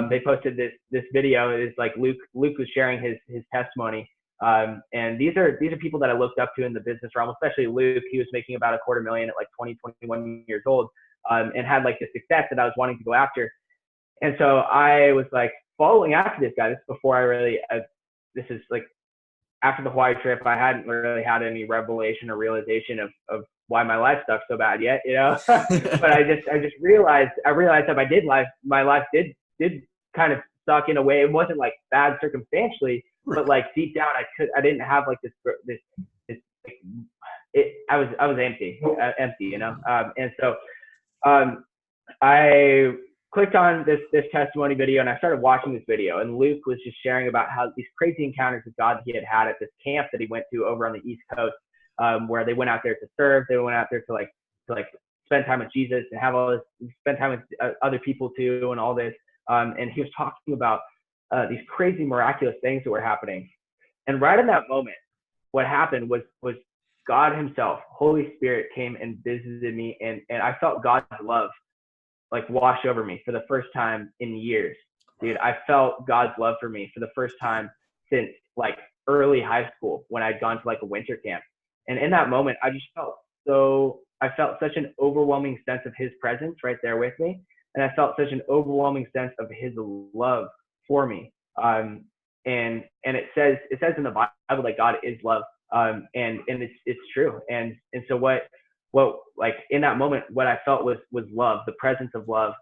They posted this video. It's like Luke was sharing his testimony. And these are people that I looked up to in the business realm, especially Luke. He was making about $250,000 at like 21 years old. And had like the success that I was wanting to go after. And so I was like following after this guy. This is before this is like after the Hawaii trip. I hadn't really had any revelation or realization of why my life sucked so bad yet, you know. But I just realized that my life did kind of suck in a way. It wasn't like bad circumstantially, but like deep down I didn't have like this I was empty, you know. And so I clicked on this testimony video, and I started watching this video, and Luke was just sharing about how these crazy encounters with God he had at this camp that he went to over on the East Coast, where they went out there to serve. They went out there to spend time with Jesus and have all this, spend time with other people too, and all this. And he was talking about these crazy miraculous things that were happening. And right in that moment, what happened was God himself, Holy Spirit, came and visited me, and I felt God's love like wash over me for the first time in years. Dude, I felt God's love for me for the first time since like early high school, when I'd gone to like a winter camp. And in that moment, I felt such an overwhelming sense of his presence right there with me. And I felt such an overwhelming sense of his love for me. And it says in the Bible that God is love. And it's true. And so what like in that moment, what I felt was love, the presence of love,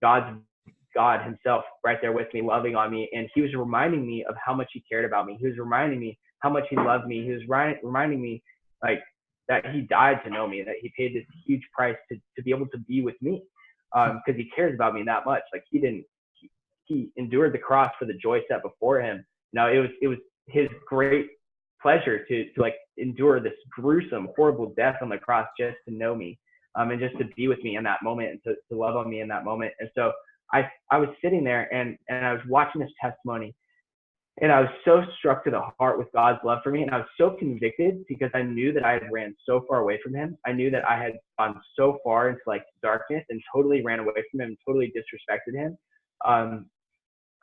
God himself right there with me, loving on me. And he was reminding me of how much he cared about me. He was reminding me how much he loved me. He was reminding me like that he died to know me, that he paid this huge price to be able to be with me. Because he cares about me that much. Like he endured the cross for the joy set before him. Now it was his great pleasure to like endure this gruesome, horrible death on the cross just to know me, and just to be with me in that moment, and to love on me in that moment. And so I was sitting there and I was watching this testimony, and I was so struck to the heart with God's love for me. And I was so convicted because I knew that I had ran so far away from him. I knew that I had gone so far into like darkness and totally ran away from him and totally disrespected him.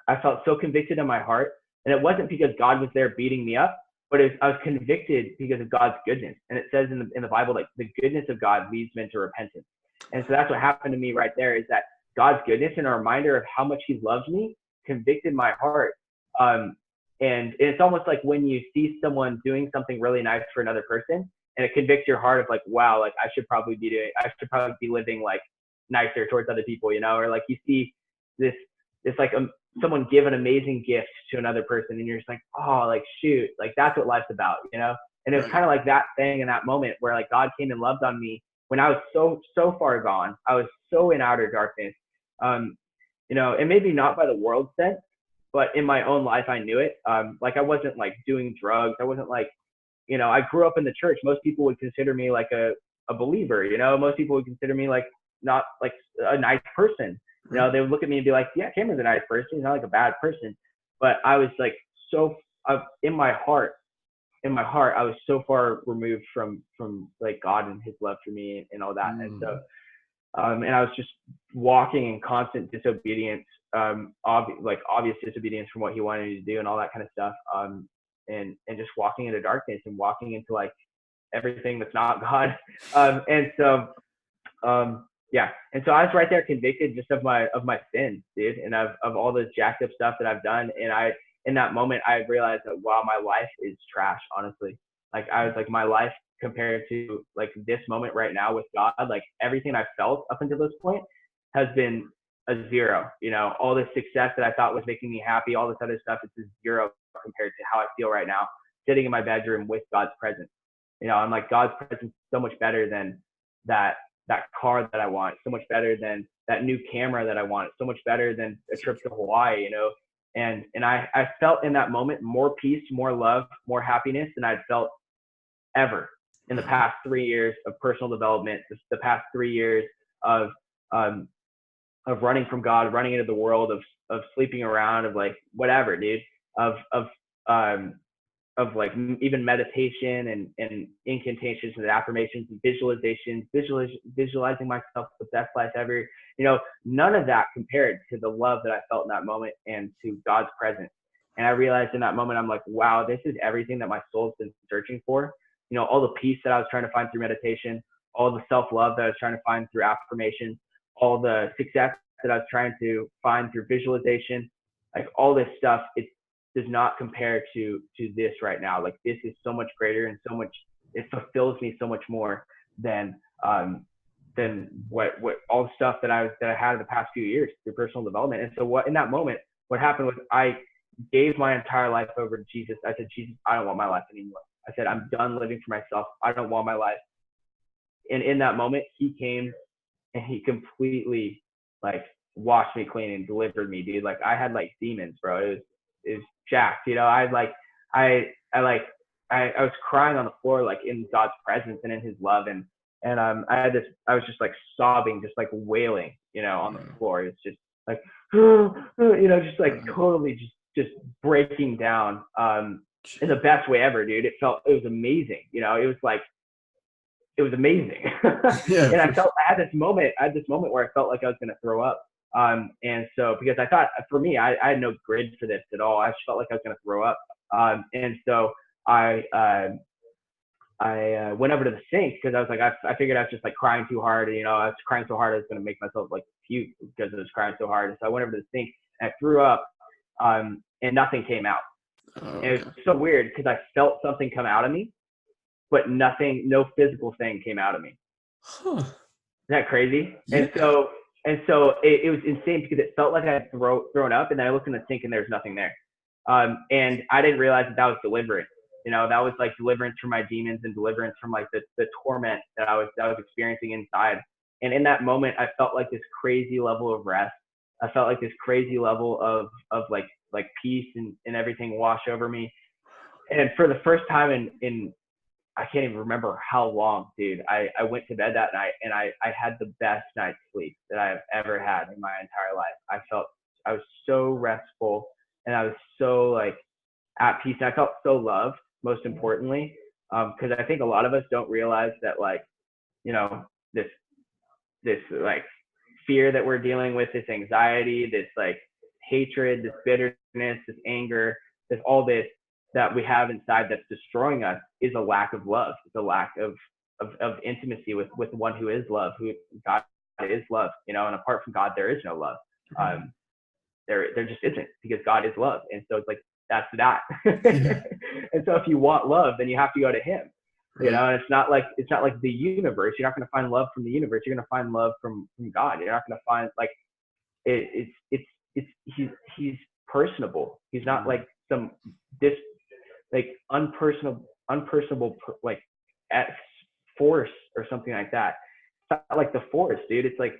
I felt so convicted in my heart And it wasn't because God was there beating me up, but I was convicted because of God's goodness. And it says in the Bible, like the goodness of God leads men to repentance. And so that's what happened to me right there, is that God's goodness and a reminder of how much he loves me convicted my heart. And it's almost like when you see someone doing something really nice for another person, and it convicts your heart of like, wow, like I should probably be living like nicer towards other people, or like you see this like someone give an amazing gift to another person, and you're just like, oh, like shoot, like that's what life's about, And it was kind of like that thing in that moment where like God came and loved on me when I was so far gone. I was so in outer darkness, and maybe not by the world sense, but in my own life, I knew it. Like I wasn't like doing drugs. I wasn't like, I grew up in the church. Most people would consider me like a believer, most people would consider me like not like a nice person. They would look at me and be like, yeah, Cameron's a nice person. He's not like a bad person. But I was like, in my heart, I was so far removed from like God and his love for me and all that. And so, and I was just walking in constant disobedience, obvious disobedience from what he wanted me to do and all that kind of stuff. And just walking into darkness and walking into like everything that's not God. Yeah. And so I was right there convicted just of my sins, dude, and of all this jacked up stuff that I've done. And in that moment, I realized that, wow, my life is trash, honestly. Like I was like, my life compared to like this moment right now with God, like everything I felt up until this point has been a zero. All this success that I thought was making me happy, all this other stuff, it's a zero compared to how I feel right now, sitting in my bedroom with God's presence. I'm like, God's presence is so much better than that car that I want, so much better than that new camera that I want, so much better than a trip to Hawaii, and I felt in that moment more peace, more love, more happiness than I'd felt ever in the past 3 years of personal development, the past 3 years of running from God, running into the world, of sleeping around, of like whatever, dude, of like even meditation and incantations and affirmations and visualizations, visualizing myself the best life ever. None of that compared to the love that I felt in that moment and to God's presence. And I realized in that moment, I'm like, wow, this is everything that my soul's been searching for. All the peace that I was trying to find through meditation, all the self-love that I was trying to find through affirmation, all the success that I was trying to find through visualization, like all this stuff, it does not compare to this right now. Like this is so much greater and so much, it fulfills me so much more than what all the stuff that I had in the past few years through personal development. And so in that moment, what happened was I gave my entire life over to Jesus. I said, Jesus, I don't want my life anymore. I said, I'm done living for myself. I don't want my life. And in that moment, he came and he completely like washed me clean and delivered me, dude. Like I had like demons, bro. It was jacked, I was crying on the floor, like in God's presence and in his love. And I was just like sobbing, just like wailing, on the floor. It's just like, just like totally just breaking down, in the best way ever, dude. It was amazing. It was amazing. Yeah. And I had this moment where I felt like I was going to throw up. And so, because I thought for me, I had no grid for this at all. I just felt like I was going to throw up. And so I went over to the sink because I was like, I figured I was just like crying too hard. I was crying so hard I was going to make myself like puke because I was crying so hard. And so I went over to the sink and I threw up, and nothing came out. And it was so weird because I felt something come out of me, but no physical thing came out of me. Huh. Isn't that crazy? Yeah. And so it was insane because it felt like I had thrown up, and then I looked in the sink and there's nothing there. And I didn't realize that was deliverance. That was like deliverance from my demons and deliverance from like the torment that I was experiencing inside. And in that moment, I felt like this crazy level of rest. I felt like this crazy level of like peace and everything wash over me. And for the first time in I can't even remember how long, dude, I went to bed that night and I had the best night's sleep that I've ever had in my entire life. I was so restful and I was so like at peace. And I felt so loved, most importantly, because I think a lot of us don't realize that, like, this like fear that we're dealing with, this anxiety, this like hatred, this bitterness, this anger, all this that we have inside that's destroying us is a lack of love. It's a lack of intimacy with the one who is love, who God is love, you know, and apart from God, there is no love. There just isn't, because God is love. And so it's like, that's that. And so if you want love, then you have to go to him, you know, and it's not like the universe. You're not going to find love from the universe. You're going to find love from God. You're not going to find like, he's personable. He's not like some unpersonable like force or something like that. It's not like the force, dude. It's like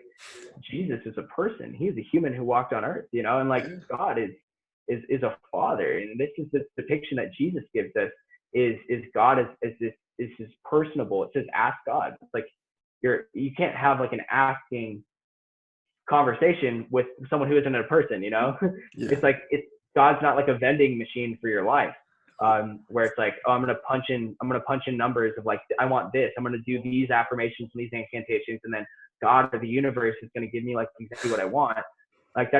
Jesus is a person. He's a human who walked on earth, you know, and like God is a father. And this is the depiction that Jesus gives us, is God is personable. It says ask God. It's like you can't have like an asking conversation with someone who isn't a person, you know. It's like God's not like a vending machine for your life, where it's like, oh, I'm gonna punch in numbers of like, I want this, I'm gonna do these affirmations and these incantations, and then God or the universe is gonna give me like exactly what I want. Like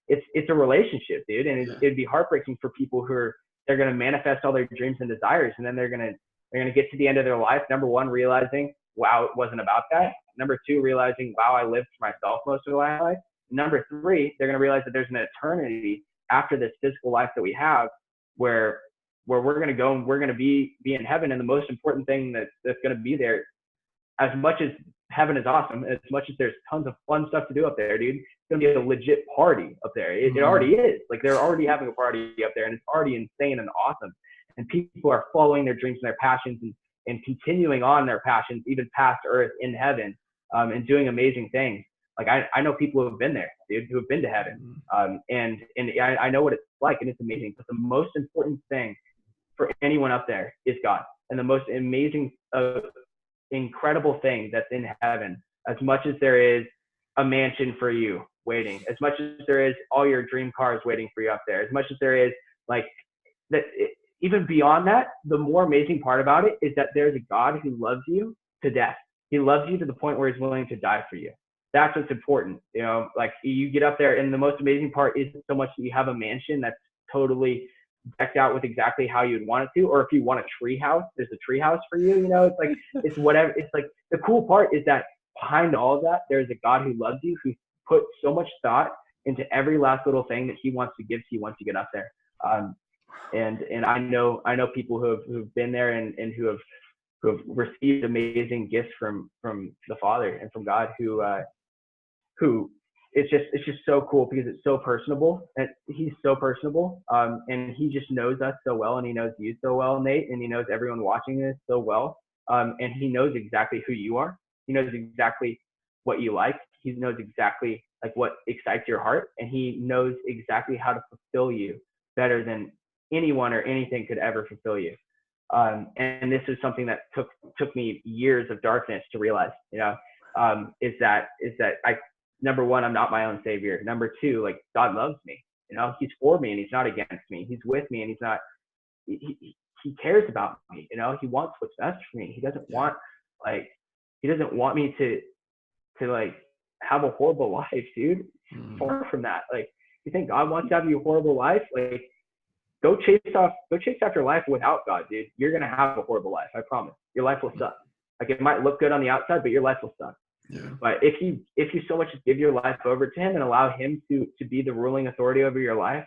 it's a relationship, dude, and it'd be heartbreaking for people they're gonna manifest all their dreams and desires, and then they're gonna get to the end of their life, number one, realizing, wow, it wasn't about that. Number two, realizing, wow, I lived for myself most of my life. Number three, they're going to realize that there's an eternity after this physical life that we have, where we're going to go and we're going to be in heaven. And the most important thing that's going to be there, as much as heaven is awesome, as much as there's tons of fun stuff to do up there, dude, it's going to be a legit party up there. It already is. Like, they're already having a party up there, and it's already insane and awesome. And people are following their dreams and their passions and continuing on their passions, even past earth in heaven, and doing amazing things. Like, I know people who have been there, dude, who have been to heaven. And I know what it's like, and it's amazing. But the most important thing for anyone up there is God. And the most amazing, incredible thing that's in heaven, as much as there is a mansion for you waiting, as much as there is all your dream cars waiting for you up there, as much as there is like that, even beyond that, the more amazing part about it is that there's a God who loves you to death. He loves you to the point where he's willing to die for you. That's what's important. You know, like, you get up there, and the most amazing part isn't so much that you have a mansion that's totally decked out with exactly how you'd want it to, or if you want a tree house, there's a tree house for you. You know, it's like, it's whatever. It's like, the cool part is that behind all of that, there's a God who loves you, who put so much thought into every last little thing that he wants to give to you once you get up there. And I know people who've been there and who have received amazing gifts from the Father and from God, who it's just so cool, because it's so personable, and he's so personable, and he just knows us so well, and he knows you so well, Nate, and he knows everyone watching this so well, and he knows exactly who you are. He knows exactly what you like. He knows exactly like what excites your heart, and he knows exactly how to fulfill you better than anyone or anything could ever fulfill you. And this is something that took me years of darkness to realize, you know, is that number one, I'm not my own savior. Number two, like, God loves me, you know, he's for me and he's not against me. He's with me, and he's not, he cares about me, you know, he wants what's best for me. He doesn't want me to like have a horrible life, dude. Far from that. Like, you think God wants to have you a horrible life? Like, go chase after life without God, dude. You're gonna have a horrible life. I promise. Your life will suck. Like, it might look good on the outside, but your life will suck. Yeah. But if you so much as give your life over to him and allow him to be the ruling authority over your life,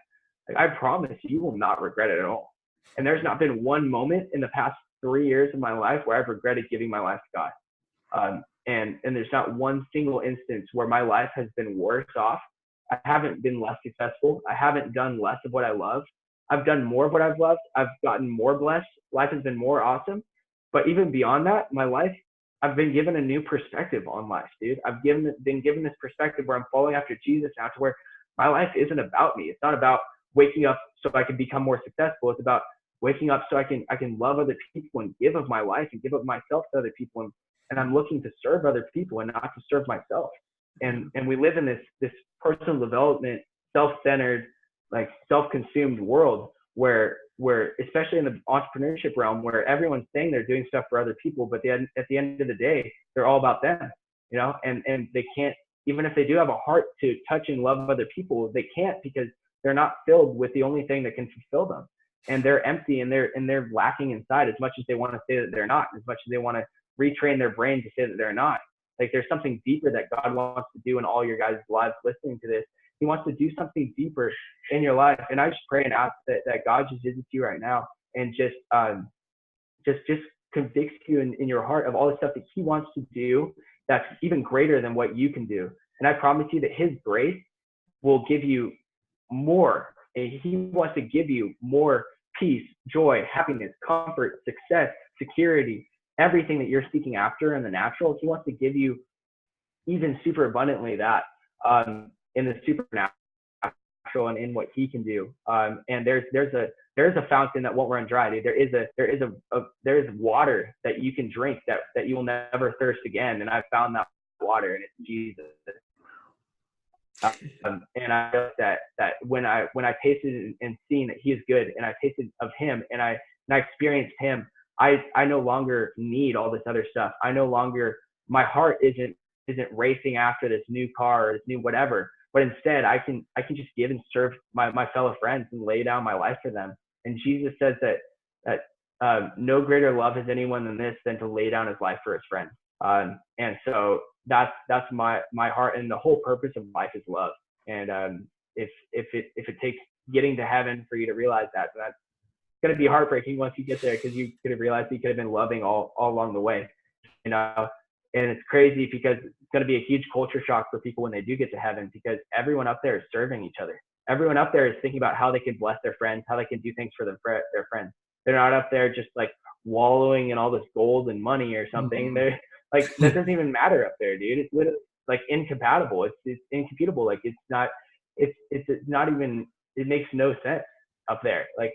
like, I promise you will not regret it at all. And there's not been one moment in the past 3 years of my life where I've regretted giving my life to God. And there's not one single instance where my life has been worse off. I haven't been less successful. I haven't done less of what I love. I've done more of what I've loved. I've gotten more blessed. Life has been more awesome. But even beyond that, my life, I've been given a new perspective on life, dude. I've been given this perspective where I'm following after Jesus now, to where my life isn't about me. It's not about waking up so I can become more successful. It's about waking up so I can love other people and give of my life and give of myself to other people. And I'm looking to serve other people and not to serve myself. And we live in this personal development, self-centered, like, self-consumed world where especially in the entrepreneurship realm, where everyone's saying they're doing stuff for other people, but at the end of the day, they're all about them, you know, and they can't, even if they do have a heart to touch and love other people, they can't, because they're not filled with the only thing that can fulfill them. and they're empty and they're lacking inside, as much as they want to say that they're not, as much as they want to retrain their brain to say that they're not. Like, there's something deeper that God wants to do in all your guys' lives listening to this. He wants to do something deeper in your life. And I just pray and ask that God just visits you right now and just convicts you in your heart of all the stuff that he wants to do that's even greater than what you can do. And I promise you that his grace will give you more. And he wants to give you more peace, joy, happiness, comfort, success, security, everything that you're seeking after in the natural. He wants to give you even super abundantly that in the supernatural and in what he can do. And there's a fountain that won't run dry, dude. There is water that you can drink that you will never thirst again. And I found that water, and it's Jesus. And I know that when I tasted and seen that he is good, and I tasted of him, and I experienced him, I no longer need all this other stuff. I no longer, my heart isn't racing after this new car or this new whatever, but instead I can just give and serve my fellow friends and lay down my life for them. And Jesus says that no greater love has anyone than this, than to lay down his life for his friends. And so that's my heart, and the whole purpose of life is love. And if it takes getting to heaven for you to realize that, that's going to be heartbreaking once you get there, because you could have realized you could have been loving all along the way, you know. And it's crazy because it's going to be a huge culture shock for people when they do get to heaven, because everyone up there is serving each other. Everyone up there is thinking about how they can bless their friends, how they can do things for their friends. They're not up there just like wallowing in all this gold and money or something. Mm-hmm. They're like, that doesn't even matter up there, dude. It's literally like incompatible. It's incomputable. Like, it's not even, it makes no sense up there. Like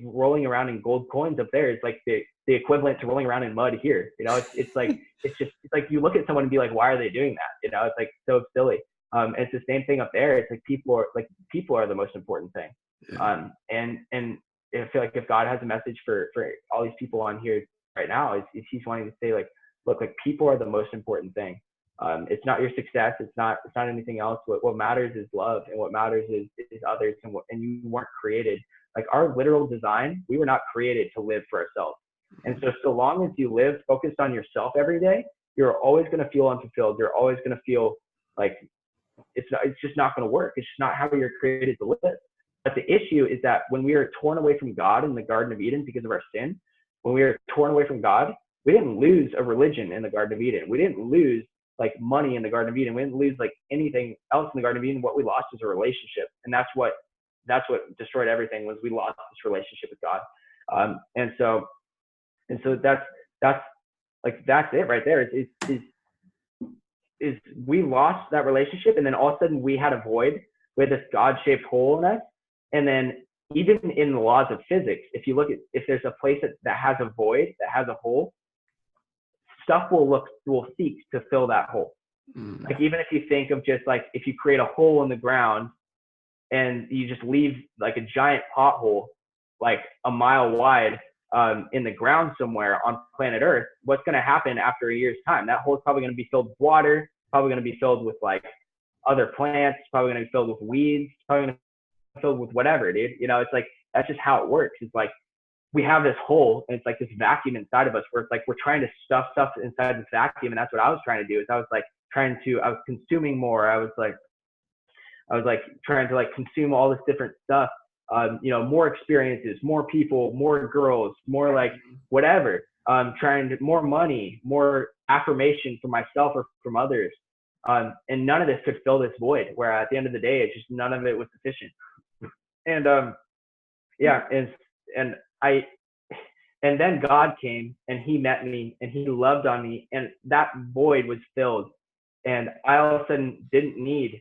rolling around in gold coins up there is like the equivalent to rolling around in mud here. You know, it's like, it's like you look at someone and be like, why are they doing that? You know, it's like so silly. It's the same thing up there. It's like people are the most important thing. Yeah. And I feel like if God has a message for all these people on here right now, is he's wanting to say, like, look, like, people are the most important thing. It's not your success. It's not anything else. What matters is love, and what matters is others. And you weren't created, like, our literal design. We were not created to live for ourselves. And so long as you live focused on yourself every day, you're always going to feel unfulfilled. You're always going to feel like it's just not going to work. It's just not how you're created to live. But the issue is that when we are torn away from God in the Garden of Eden because of our sin, when we are torn away from God, we didn't lose a religion in the Garden of Eden. We didn't lose like money in the Garden of Eden. We didn't lose like anything else in the Garden of Eden. What we lost was a relationship. And that's what destroyed everything, was we lost this relationship with God. And so that's it right there. Is we lost that relationship, and then all of a sudden we had a void with this God-shaped hole in us. And then even in the laws of physics, if you look at, if there's a place that has a void, that has a hole, stuff will seek to fill that hole. Like, even if you think of just like, if you create a hole in the ground and you just leave like a giant pothole like a mile wide in the ground somewhere on planet Earth, what's going to happen after a year's time? That hole is probably going to be filled with water, probably going to be filled with like other plants, probably going to be filled with weeds, probably going to be filled with whatever, dude. You know, it's like, that's just how it works. It's like, we have this hole, and it's like this vacuum inside of us where it's like we're trying to stuff stuff inside this vacuum. And that's what I was trying to do. Is I was consuming more. I was like trying to like consume all this different stuff. You know, more experiences, more people, more girls, more like whatever. Trying to more money, more affirmation from myself or from others. And none of this could fill this void, where at the end of the day, it's just, none of it was sufficient. And and then God came and he met me and he loved on me, and that void was filled. And I all of a sudden didn't need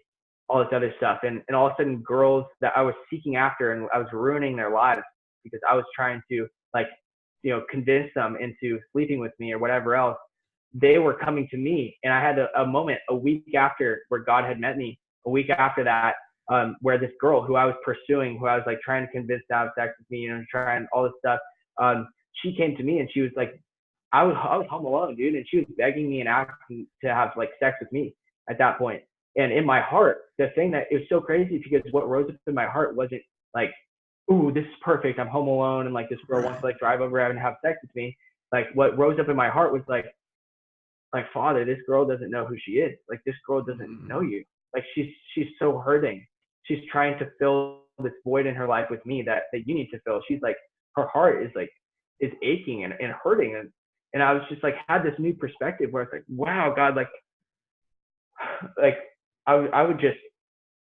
all this other stuff. And all of a sudden, girls that I was seeking after, and I was ruining their lives because I was trying to, like, you know, convince them into sleeping with me or whatever else, they were coming to me. And I had a moment a week after, where God had met me, a week after that, where this girl who I was pursuing, who I was like trying to convince to have sex with me, you know, trying all this stuff, she came to me and she was like, I was home alone, dude, and she was begging me and asking to have like sex with me at that point. And in my heart, the thing that is so crazy, because what rose up in my heart wasn't like ooh, this is perfect. I'm home alone, and like this girl wants to like drive over and have sex with me. Like what rose up in my heart was like Father, this girl doesn't know who she is. Like this girl doesn't know you. Like she's so hurting. She's trying to fill this void in her life with me that you need to fill. She's like, her heart is aching and hurting. And I was just like, had this new perspective where it's like, wow, God, like I would just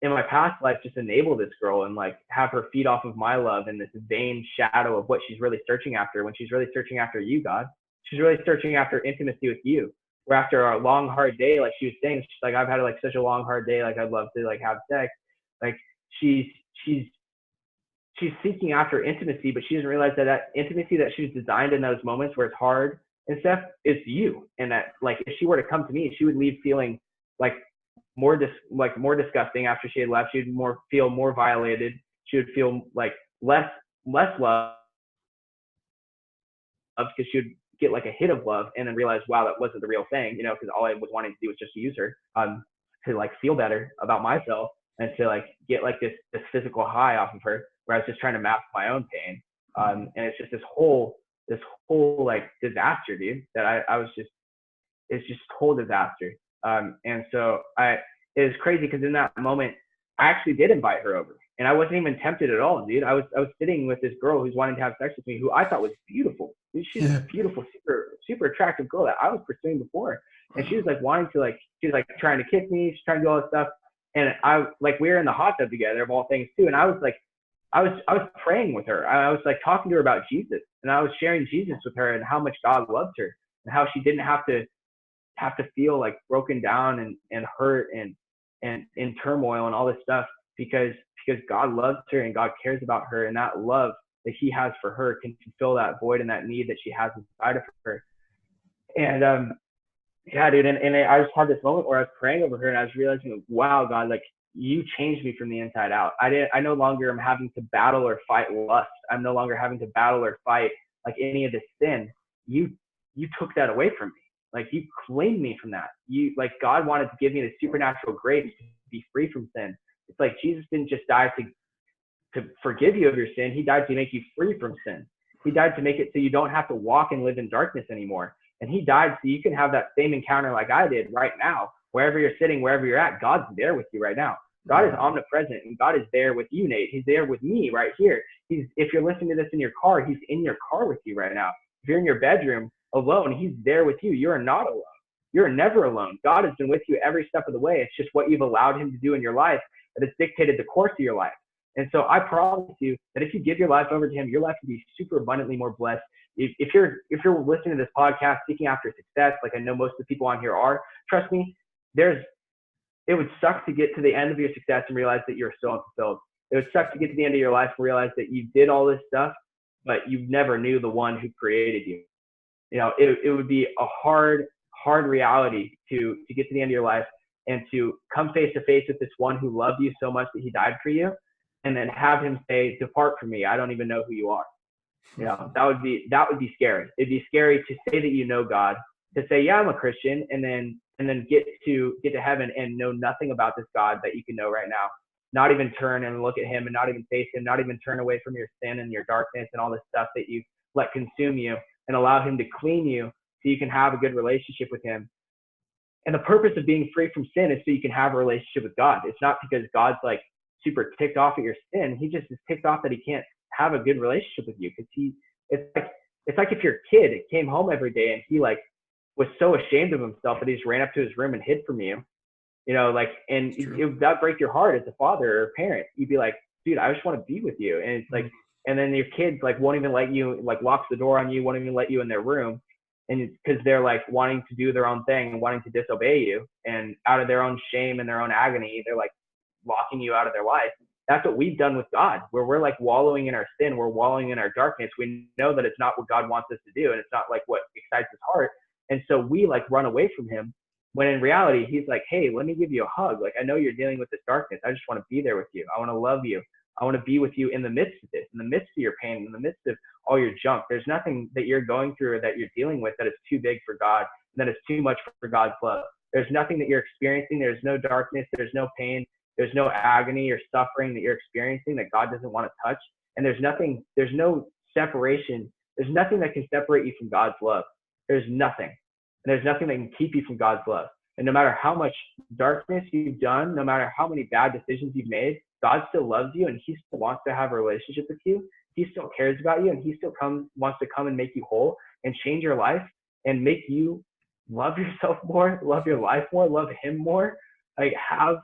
in my past life just enable this girl and like have her feed off of my love in this vain shadow of what she's really searching after, when she's really searching after you, God. She's really searching after intimacy with you. Where after a long hard day, like she was saying, she's like, I've had like such a long hard day, like I'd love to like have sex. Like she's seeking after intimacy, but she doesn't realize that intimacy that she's designed in those moments where it's hard and stuff is you. And that like if she were to come to me, she would leave feeling like more disgusting after she had left. She would feel more violated. She would feel like less love because she would get like a hit of love and then realize, wow, that wasn't the real thing, you know, because all I was wanting to do was just use her to like feel better about myself and to like get like this physical high off of her, where I was just trying to mask my own pain. And it's just this whole like disaster, dude, that it's just whole disaster. And so it was crazy because in that moment, I actually did invite her over. And I wasn't even tempted at all, dude. I was sitting with this girl who's wanting to have sex with me, who I thought was beautiful. She's a beautiful, super attractive girl that I was pursuing before. And she was like wanting to she was like trying to kiss me. She's trying to do all this stuff. And we were in the hot tub together of all things too. And I was praying with her. I was like talking to her about Jesus, and I was sharing Jesus with her and how much God loved her and how she didn't have to feel like broken down and hurt and in turmoil and all this stuff because God loves her and God cares about her, and that love that he has for her can fulfill that void and that need that she has inside of her. And yeah, dude, and I just had this moment where I was praying over her and I was realizing, wow, God, like you changed me from the inside out. I no longer am having to battle or fight lust. I'm no longer having to battle or fight like any of this sin. You took that away from me. Like you claimed me from that. Like God wanted to give me the supernatural grace to be free from sin. It's like Jesus didn't just die to forgive you of your sin. He died to make you free from sin. He died to make it so you don't have to walk and live in darkness anymore. And he died so you can have that same encounter like I did right now. Wherever you're sitting, wherever you're at, God's there with you right now. God is omnipresent, and God is there with you, Nate. He's there with me right here. If you're listening to this in your car, he's in your car with you right now. If you're in your bedroom alone, he's there with you. You're not alone. You're never alone. God has been with you every step of the way. It's just what you've allowed him to do in your life that has dictated the course of your life. And so I promise you that if you give your life over to him, your life will be super abundantly more blessed. If you're listening to this podcast seeking after success, like I know most of the people on here are, trust me, it would suck to get to the end of your success and realize that you're still unfulfilled. It would suck to get to the end of your life and realize that you did all this stuff, but you never knew the one who created you. You know, it would be a hard reality to get to the end of your life and to come face to face with this one who loved you so much that he died for you, and then have him say, "Depart from me, I don't even know who you are." You know, that would be scary. It'd be scary to say that you know God, to say, "Yeah, I'm a Christian," and then get to heaven and know nothing about this God that you can know right now. Not even turn and look at him, and not even face him, not even turn away from your sin and your darkness and all this stuff that you let consume you, and allow him to clean you so you can have a good relationship with him. And the purpose of being free from sin is so you can have a relationship with God. It's not because God's like super ticked off at your sin. He just is ticked off that he can't have a good relationship with you, because it's like if your kid came home every day and he like was so ashamed of himself that he just ran up to his room and hid from you, you know, like, and that'd break your heart as a father or a parent. You'd be like, dude, I just want to be with you. And it's like, and then your kids like won't even let you, like locks the door on you, won't even let you in their room. And because they're like wanting to do their own thing and wanting to disobey you, and out of their own shame and their own agony, they're like locking you out of their life. That's what we've done with God, where we're like wallowing in our sin. We're wallowing in our darkness. We know that it's not what God wants us to do, and it's not like what excites his heart. And so we like run away from him, when in reality, he's like, hey, let me give you a hug. Like, I know you're dealing with this darkness. I just want to be there with you. I want to love you. I want to be with you in the midst of this, in the midst of your pain, in the midst of all your junk. There's nothing that you're going through or that you're dealing with that is too big for God, and that is too much for God's love. There's nothing that you're experiencing. There's no darkness. There's no pain. There's no agony or suffering that you're experiencing that God doesn't want to touch. And there's no separation. There's nothing that can separate you from God's love. There's nothing. And there's nothing that can keep you from God's love. And no matter how much darkness you've done, no matter how many bad decisions you've made, God still loves you, and he still wants to have a relationship with you. He still cares about you, and he still wants to come and make you whole and change your life and make you love yourself more, love your life more, love him more. Like, have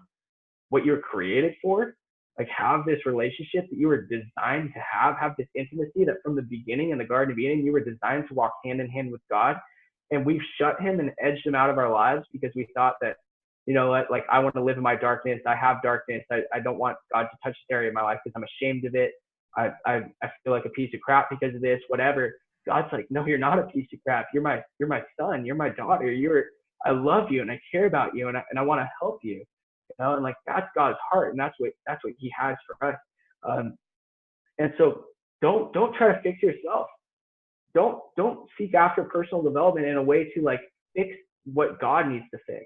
what you're created for. Like, have this relationship that you were designed to have this intimacy that from the beginning in the Garden of Eden, you were designed to walk hand in hand with God. And we've shut him and edged him out of our lives because we thought that, you know, like I want to live in my darkness. I have darkness. I don't want God to touch this area of my life because I'm ashamed of it. I feel like a piece of crap because of this, whatever. God's like, no, you're not a piece of crap. You're my son. You're my daughter. I love you and I care about you and I want to help you. You know, and like that's God's heart, and that's what he has for us. And so don't try to fix yourself. Don't seek after personal development in a way to like fix what God needs to fix.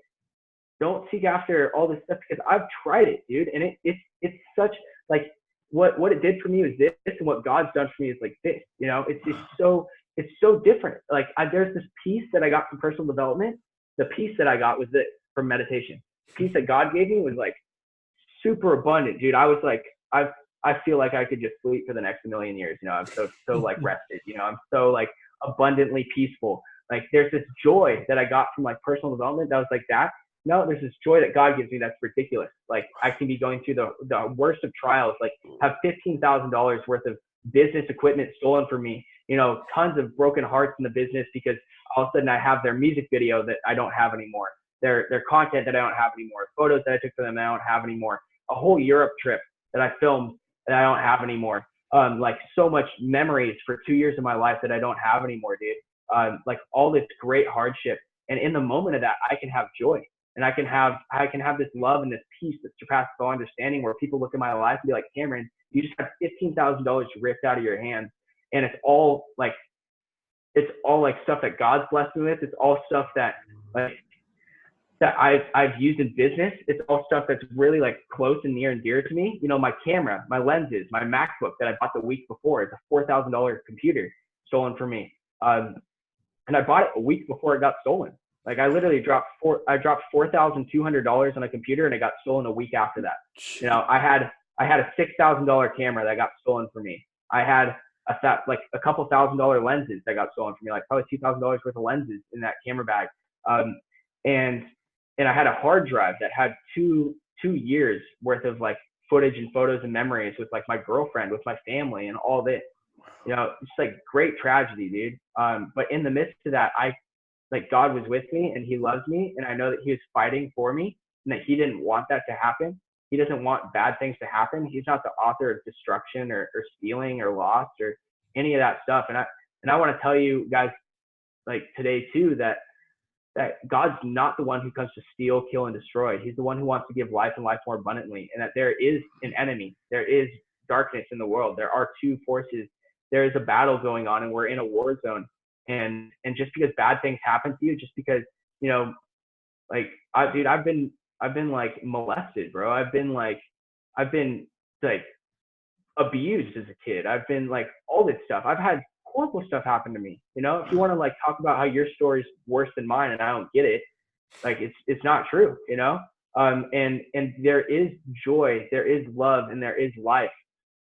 Don't seek after all this stuff because I've tried it, dude, and it's such like what it did for me was this, and what God's done for me is like this. You know, it's so different. Like there's this peace that I got from personal development. The peace that I got was this from meditation. The peace that God gave me was like super abundant, dude. I was like, I feel like I could just sleep for the next million years. You know, I'm so like rested. You know, I'm so like abundantly peaceful. Like there's this joy that I got from like personal development that was like that. No, there's this joy that God gives me that's ridiculous. Like I can be going through the worst of trials, like have $15,000 worth of business equipment stolen from me. You know, tons of broken hearts in the business because all of a sudden I have their music video that I don't have anymore. Their content that I don't have anymore. Photos that I took for them that I don't have anymore. A whole Europe trip that I filmed that I don't have anymore. Like so much memories for 2 years of my life that I don't have anymore, dude. Like all this great hardship. And in the moment of that, I can have joy. And I can have this love and this peace that surpasses all understanding, where people look at my life and be like, Cameron, you just have $15,000 ripped out of your hands. And it's all like stuff that God's blessed me with. It's all stuff that I've used in business. It's all stuff that's really like close and near and dear to me. You know, my camera, my lenses, my MacBook that I bought the week before. It's a $4,000 computer stolen from me. And I bought it a week before it got stolen. Like I literally dropped $4,200 on a computer and it got stolen a week after that. You know, I had a $6,000 camera that got stolen from me. I had a couple $1,000 lenses that got stolen from me, like probably $2,000 worth of lenses in that camera bag. And I had a hard drive that had two years worth of like footage and photos and memories with like my girlfriend, with my family and all this. You know, it's like great tragedy, dude. But in the midst of that, like God was with me and he loves me. And I know that he was fighting for me and that he didn't want that to happen. He doesn't want bad things to happen. He's not the author of destruction or stealing or loss or any of that stuff. And I want to tell you guys like today too, that God's not the one who comes to steal, kill, and destroy. He's the one who wants to give life and life more abundantly. And that there is an enemy. There is darkness in the world. There are two forces. There is a battle going on and we're in a war zone. And just because bad things happen to you, just because, you know, like I've been like molested, bro. I've been like abused as a kid. I've been like all this stuff. I've had horrible stuff happen to me. You know, if you want to like talk about how your story's worse than mine and I don't get it, like it's not true, you know? And there is joy, there is love, and there is life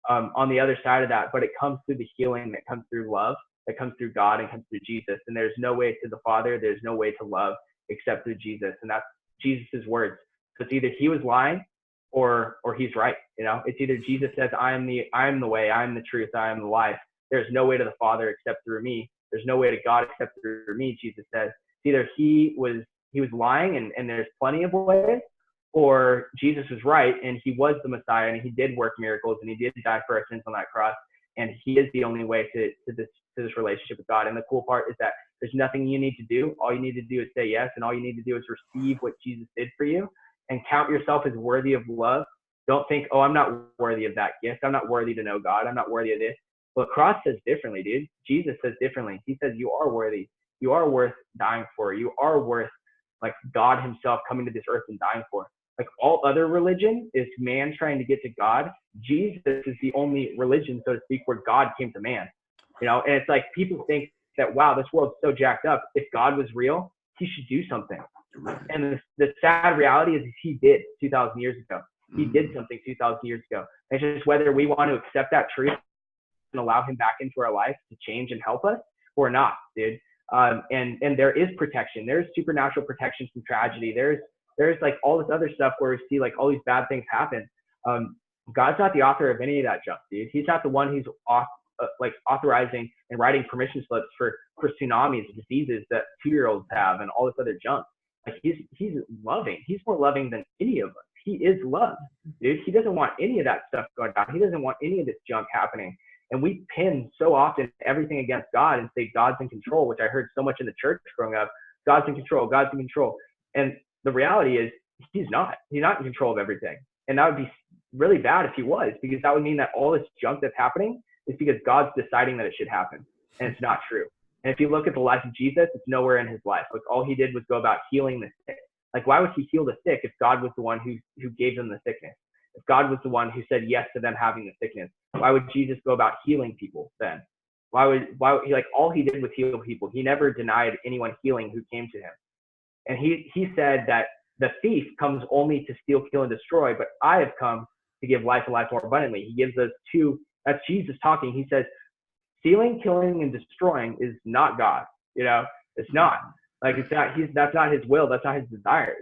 on the other side of that, but it comes through the healing that comes through love, that comes through God and comes through Jesus. And there's no way to the Father, there's no way to love except through Jesus. And that's Jesus's words. So it's either he was lying or he's right. You know, it's either Jesus says, I am the way, I am the truth, I am the life. There's no way to the Father except through me. There's no way to God except through me, Jesus says. It's either he was lying and there's plenty of ways, or Jesus was right and he was the Messiah and he did work miracles and he did die for our sins on that cross. And he is the only way to this relationship with God. And the cool part is that there's nothing you need to do. All you need to do is say yes. And all you need to do is receive what Jesus did for you and count yourself as worthy of love. Don't think, oh, I'm not worthy of that gift. I'm not worthy to know God. I'm not worthy of this. Well, the cross says differently, dude. Jesus says differently. He says you are worthy. You are worth dying for. You are worth like God himself coming to this earth and dying for. Like all other religion is man trying to get to God. Jesus is the only religion, so to speak, where God came to man. And it's like people think that, wow, this world's so jacked up. If God was real, he should do something. And the sad reality is he did 2,000 years ago. He did something 2,000 years ago. It's just whether we want to accept that truth and allow him back into our life to change and help us or not, dude. And there is protection. There's supernatural protection from tragedy. There's like all this other stuff where we see like all these bad things happen. God's not the author of any of that junk, dude. He's not the one who's authorizing and writing permission slips for tsunamis, diseases that 2-year-olds have, and all this other junk. Like he's loving. He's more loving than any of us. He is love, dude. He doesn't want any of that stuff going down. He doesn't want any of this junk happening. And we pin so often everything against God and say God's in control, which I heard so much in the church growing up. God's in control. God's in control. And the reality is he's not. He's not in control of everything. And that would be really bad if he was, because that would mean that all this junk that's happening is because God's deciding that it should happen. And it's not true. And if you look at the life of Jesus, it's nowhere in his life. Like all he did was go about healing the sick. Like why would he heal the sick if God was the one who gave them the sickness? If God was the one who said yes to them having the sickness, why would Jesus go about healing people then? Why would he, like all he did was heal people. He never denied anyone healing who came to him. And he said that the thief comes only to steal, kill, and destroy, but I have come to give life and life more abundantly. He gives us two. That's Jesus talking. He says, stealing, killing, and destroying is not God. It's not. Like it's not. That's not his will. That's not his desire.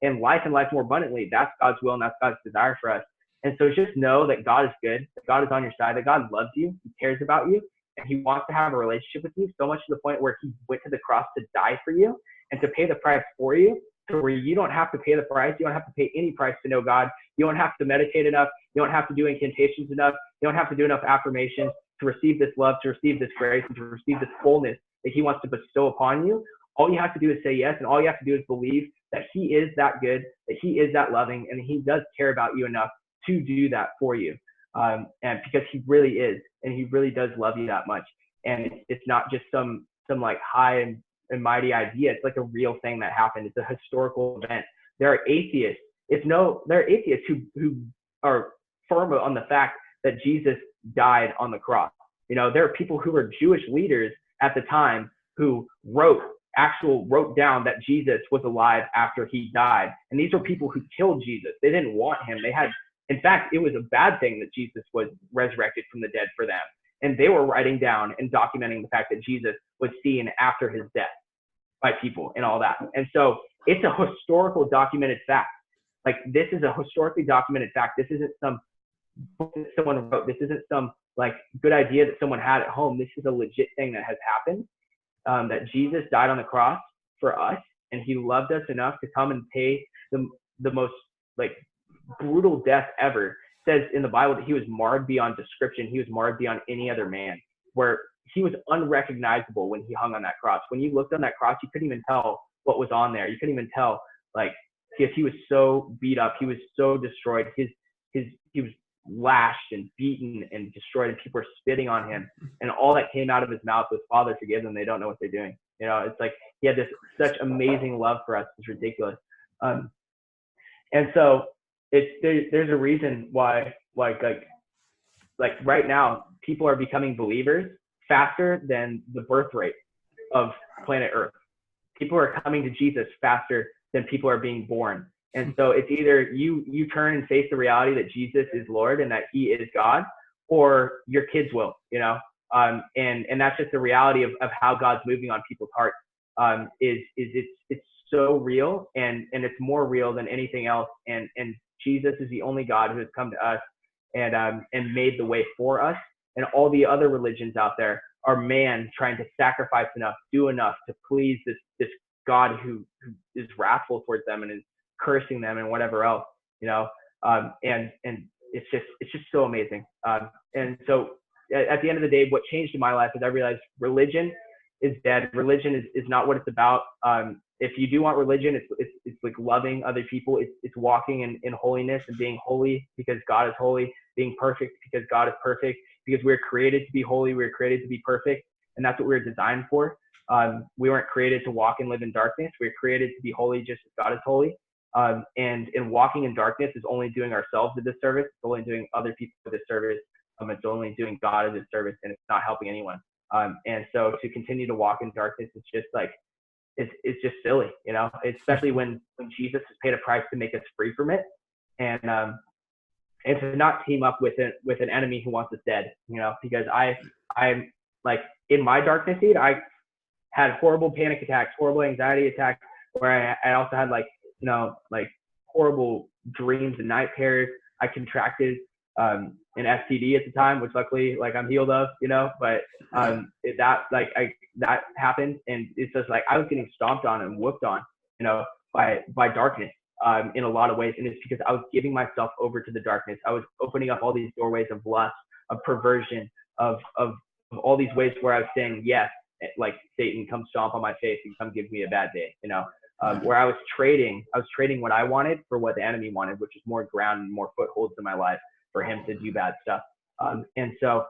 And life and life more abundantly. That's God's will and that's God's desire for us. And so just know that God is good. That God is on your side. That God loves you. He cares about you, and he wants to have a relationship with you so much to the point where he went to the cross to die for you and to pay the price for you, to where you don't have to pay the price. You don't have to pay any price to know God. You don't have to meditate enough. You don't have to do incantations enough. You don't have to do enough affirmations to receive this love, to receive this grace, and to receive this fullness that he wants to bestow upon you. All you have to do is say yes, and all you have to do is believe that he is that good, that he is that loving, and he does care about you enough to do that for you. And because he really is, and he really does love you that much. And it's not just some like high and mighty idea. It's like a real thing that happened. It's a historical event. There are atheists. There are atheists who are firm on the fact that Jesus died on the cross. There are people who were Jewish leaders at the time who wrote down that Jesus was alive after he died. And these are people who killed Jesus. They didn't want him. In fact, it was a bad thing that Jesus was resurrected from the dead for them. And they were writing down and documenting the fact that Jesus was seen after his death by people and all that. And so it's a historical documented fact. Like this is a historically documented fact. This isn't some book that someone wrote. This isn't some like good idea that someone had at home. This is a legit thing that has happened. That Jesus died on the cross for us, and he loved us enough to come and pay the most like brutal death ever. It says in the Bible that he was marred beyond description. He was marred beyond any other man, where he was unrecognizable when he hung on that cross. When you looked on that cross, you couldn't even tell what was on there. You couldn't even tell, like, because he was so beat up. He was so destroyed. He was lashed and beaten and destroyed, and people were spitting on him, and all that came out of his mouth was, Father, forgive them, they don't know what they're doing. It's like he had this such amazing love for us. It's ridiculous. And so there's a reason why like right now people are becoming believers faster than the birth rate of planet Earth. People are coming to Jesus faster than people are being born. And so it's either you turn and face the reality that Jesus is Lord and that he is God, or your kids will, and that's just the reality of how God's moving on people's hearts. It's so real, and it's more real than anything else. And Jesus is the only God who has come to us and made the way for us. And all the other religions out there are man trying to sacrifice enough, do enough to please this God who is wrathful towards them and is cursing them and whatever else, and it's just so amazing. And so at the end of the day, what changed in my life is I realized religion is dead. Religion is not what it's about. If you do want religion, it's like loving other people. It's walking in holiness and being holy because God is holy, being perfect because God is perfect, because we're created to be holy. We're created to be perfect. And that's what we're designed for. We weren't created to walk and live in darkness. We were created to be holy just as God is holy. And walking in darkness is only doing ourselves a disservice. It's only doing other people a disservice. It's only doing God a disservice, and it's not helping anyone. And so to continue to walk in darkness, it's just like, it's just silly, you know, especially when Jesus has paid a price to make us free from it. And to not team up with an enemy who wants us dead, you know, because I'm like, in my darkness, dude, I had horrible panic attacks, horrible anxiety attacks, where I also had like, you know, like horrible dreams and night terrors. I contracted an STD at the time, which luckily like I'm healed of, you know, but that happened, and it's just like I was getting stomped on and whooped on, you know, by darkness in a lot of ways. And it's because I was giving myself over to the darkness. I was opening up all these doorways of lust, of perversion, of all these ways where I was saying yes, like Satan, come stomp on my face and come give me a bad day, you know. Where I was trading what I wanted for what the enemy wanted, which is more ground and more footholds in my life for him to do bad stuff. And so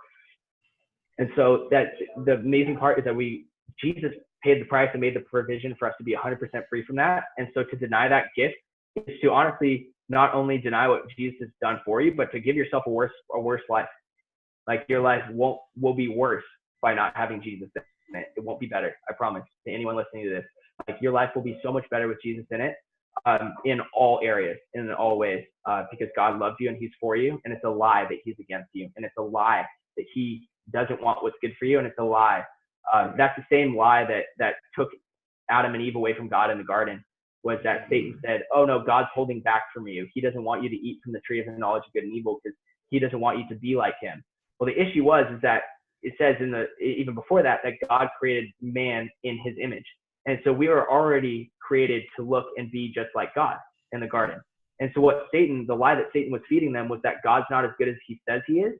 that the amazing part is that Jesus paid the price and made the provision for us to be 100% free from that. And so to deny that gift is to honestly not only deny what Jesus has done for you, but to give yourself a worse life. Like your life will be worse by not having Jesus in it. It won't be better. I promise to anyone listening to this. Like your life will be so much better with Jesus in it, in all areas, in all ways, because God loves you and he's for you. And it's a lie that he's against you. And it's a lie that he doesn't want what's good for you. And it's a lie. That's the same lie that took Adam and Eve away from God in the garden, was that Satan said, oh no, God's holding back from you. He doesn't want you to eat from the tree of the knowledge of good and evil because he doesn't want you to be like him. Well, the issue is that it says even before that God created man in his image. And so we were already created to look and be just like God in the garden. And so the lie that Satan was feeding them was that God's not as good as he says he is,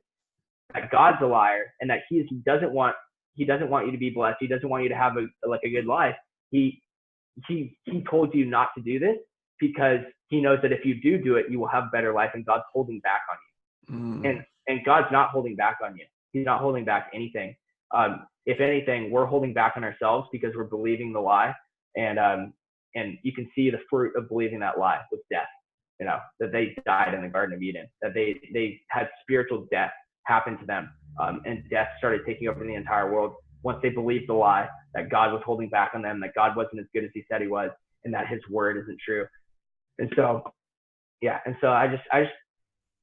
that God's a liar, and that he doesn't want you to be blessed. He doesn't want you to have a good life. He told you not to do this because he knows that if you do it, you will have a better life, and God's holding back on you. And God's not holding back on you. He's not holding back anything. If anything, we're holding back on ourselves because we're believing the lie. And you can see the fruit of believing that lie with death, you know, that they died in the Garden of Eden, that they had spiritual death happen to them. And death started taking over the entire world once they believed the lie that God was holding back on them, that God wasn't as good as he said he was, and that his word isn't true. And so, yeah. And so I just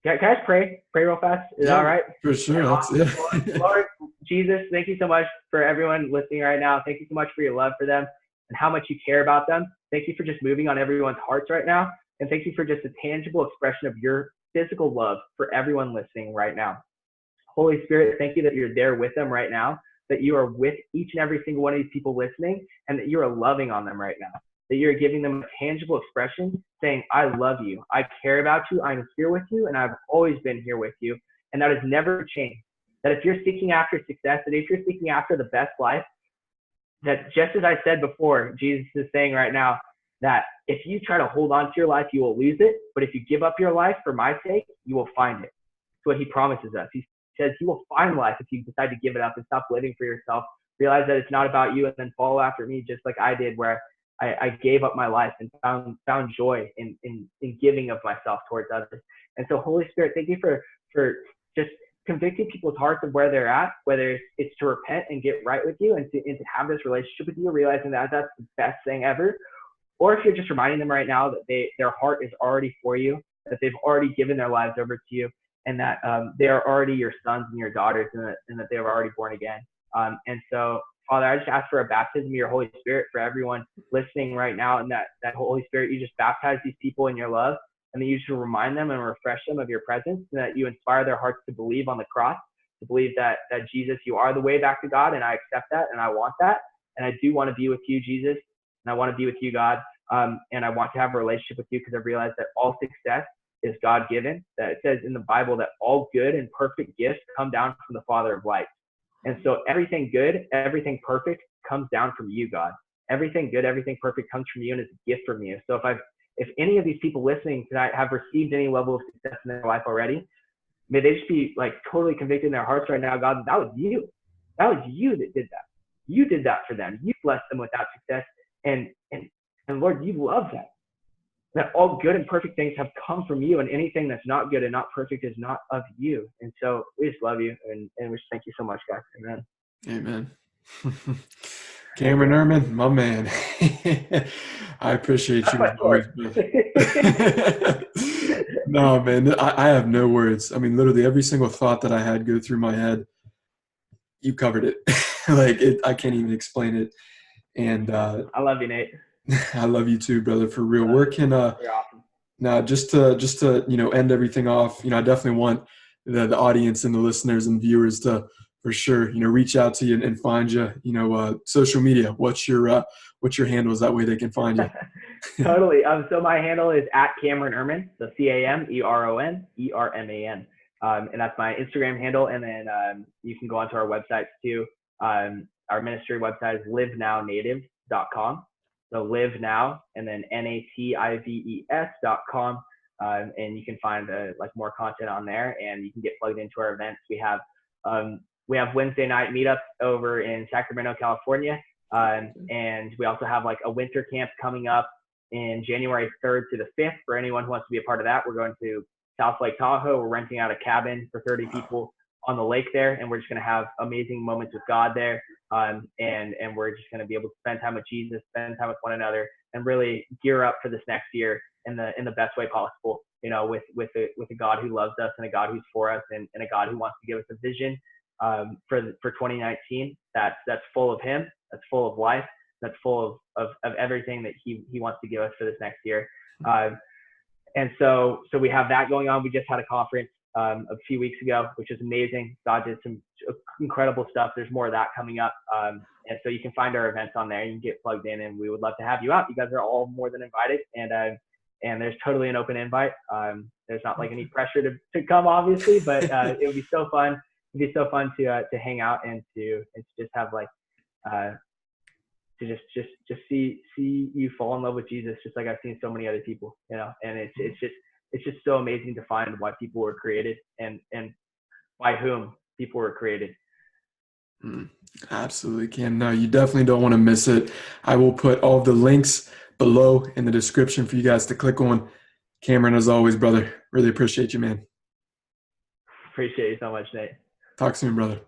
can I just pray real fast? Is that all right? For sure. Lord Jesus, thank you so much for everyone listening right now. Thank you so much for your love for them and how much you care about them. Thank you for just moving on everyone's hearts right now. And thank you for just a tangible expression of your physical love for everyone listening right now. Holy Spirit, thank you that you're there with them right now, that you are with each and every single one of these people listening, and that you are loving on them right now, that you're giving them a tangible expression saying, I love you, I care about you, I'm here with you, and I've always been here with you, and that has never changed. That if you're seeking after success, that if you're seeking after the best life, that just as I said before, Jesus is saying right now that if you try to hold on to your life, you will lose it, but if you give up your life for my sake, you will find it. That's what he promises us. He says you will find life if you decide to give it up and stop living for yourself, realize that it's not about you, and then follow after me just like I did, where I gave up my life and found joy in giving of myself towards others. And so Holy Spirit, thank you for just convicting people's hearts of where they're at, whether it's to repent and get right with you and to have this relationship with you, realizing that that's the best thing ever. Or if you're just reminding them right now that their heart is already for you, that they've already given their lives over to you, and that they are already your sons and your daughters, and that they were already born again. And so, Father, I just ask for a baptism of your Holy Spirit for everyone listening right now, and that Holy Spirit, you just baptize these people in your love, and that you should remind them and refresh them of your presence, and that you inspire their hearts to believe on the cross, to believe that Jesus, you are the way back to God, and I accept that, and I want that, and I do want to be with you, Jesus, and I want to be with you, God, and I want to have a relationship with you because I've realized that all success is God-given, that it says in the Bible that all good and perfect gifts come down from the Father of lights. And so everything good, everything perfect comes down from you, God. Everything good, everything perfect comes from you, and it's a gift from you. So if any of these people listening tonight have received any level of success in their life already, may they just be like totally convicted in their hearts right now, God, that was you. That was you that did that. You did that for them. You blessed them with that success. And Lord, you love that. that all good and perfect things have come from you, and anything that's not good and not perfect is not of you. And so we just love you, and we just thank you so much, guys. Amen. Amen. Cameron Erman, my man. I appreciate That's you my as story. always, brother. No, man, I have no words. I mean, literally every single thought that I had go through my head, you covered it. Like I can't even explain it. And I love you, Nate. I love you too, brother, for real. Where can You're awesome. now just to end everything off, I definitely want the audience and the listeners and viewers to for sure, reach out to you and find you, social media. What's your handles? That way they can find you. Totally. So my handle is at Cameron Erman, so CAMERONERMAN. And that's my Instagram handle. And then you can go onto our websites too. Our ministry website is livenownatives.com. So live now and then NATIVES.com. And you can find like more content on there, and you can get plugged into our events. We have Wednesday night meetups over in Sacramento, California. And we also have like a winter camp coming up in January 3rd to the 5th for anyone who wants to be a part of that. We're going to South Lake Tahoe. We're renting out a cabin for 30 people on the lake there, and we're just going to have amazing moments with God there. And we're just going to be able to spend time with Jesus, spend time with one another, and really gear up for this next year in the best way possible, with a God who loves us and a God who's for us, and a God who wants to give us a vision for 2019 that's full of him, that's full of life, that's full of everything that he wants to give us for this next year. And so we have that going on. We just had a conference a few weeks ago, which is amazing. God did some incredible stuff. There's more of that coming up. And so you can find our events on there. You can get plugged in, and we would love to have you out. You guys are all more than invited. And there's totally an open invite. There's not like any pressure to come, obviously, but it would be so fun. It'd be so fun to hang out and to just have like to just see you fall in love with Jesus, just like I've seen so many other people, and it's just so amazing to find why people were created and by whom people were created. Absolutely, Cam. No, you definitely don't want to miss it. I will put all the links below in the description for you guys to click on. Cameron, as always, brother, really appreciate you, man. Appreciate you so much, Nate. Talk soon, brother.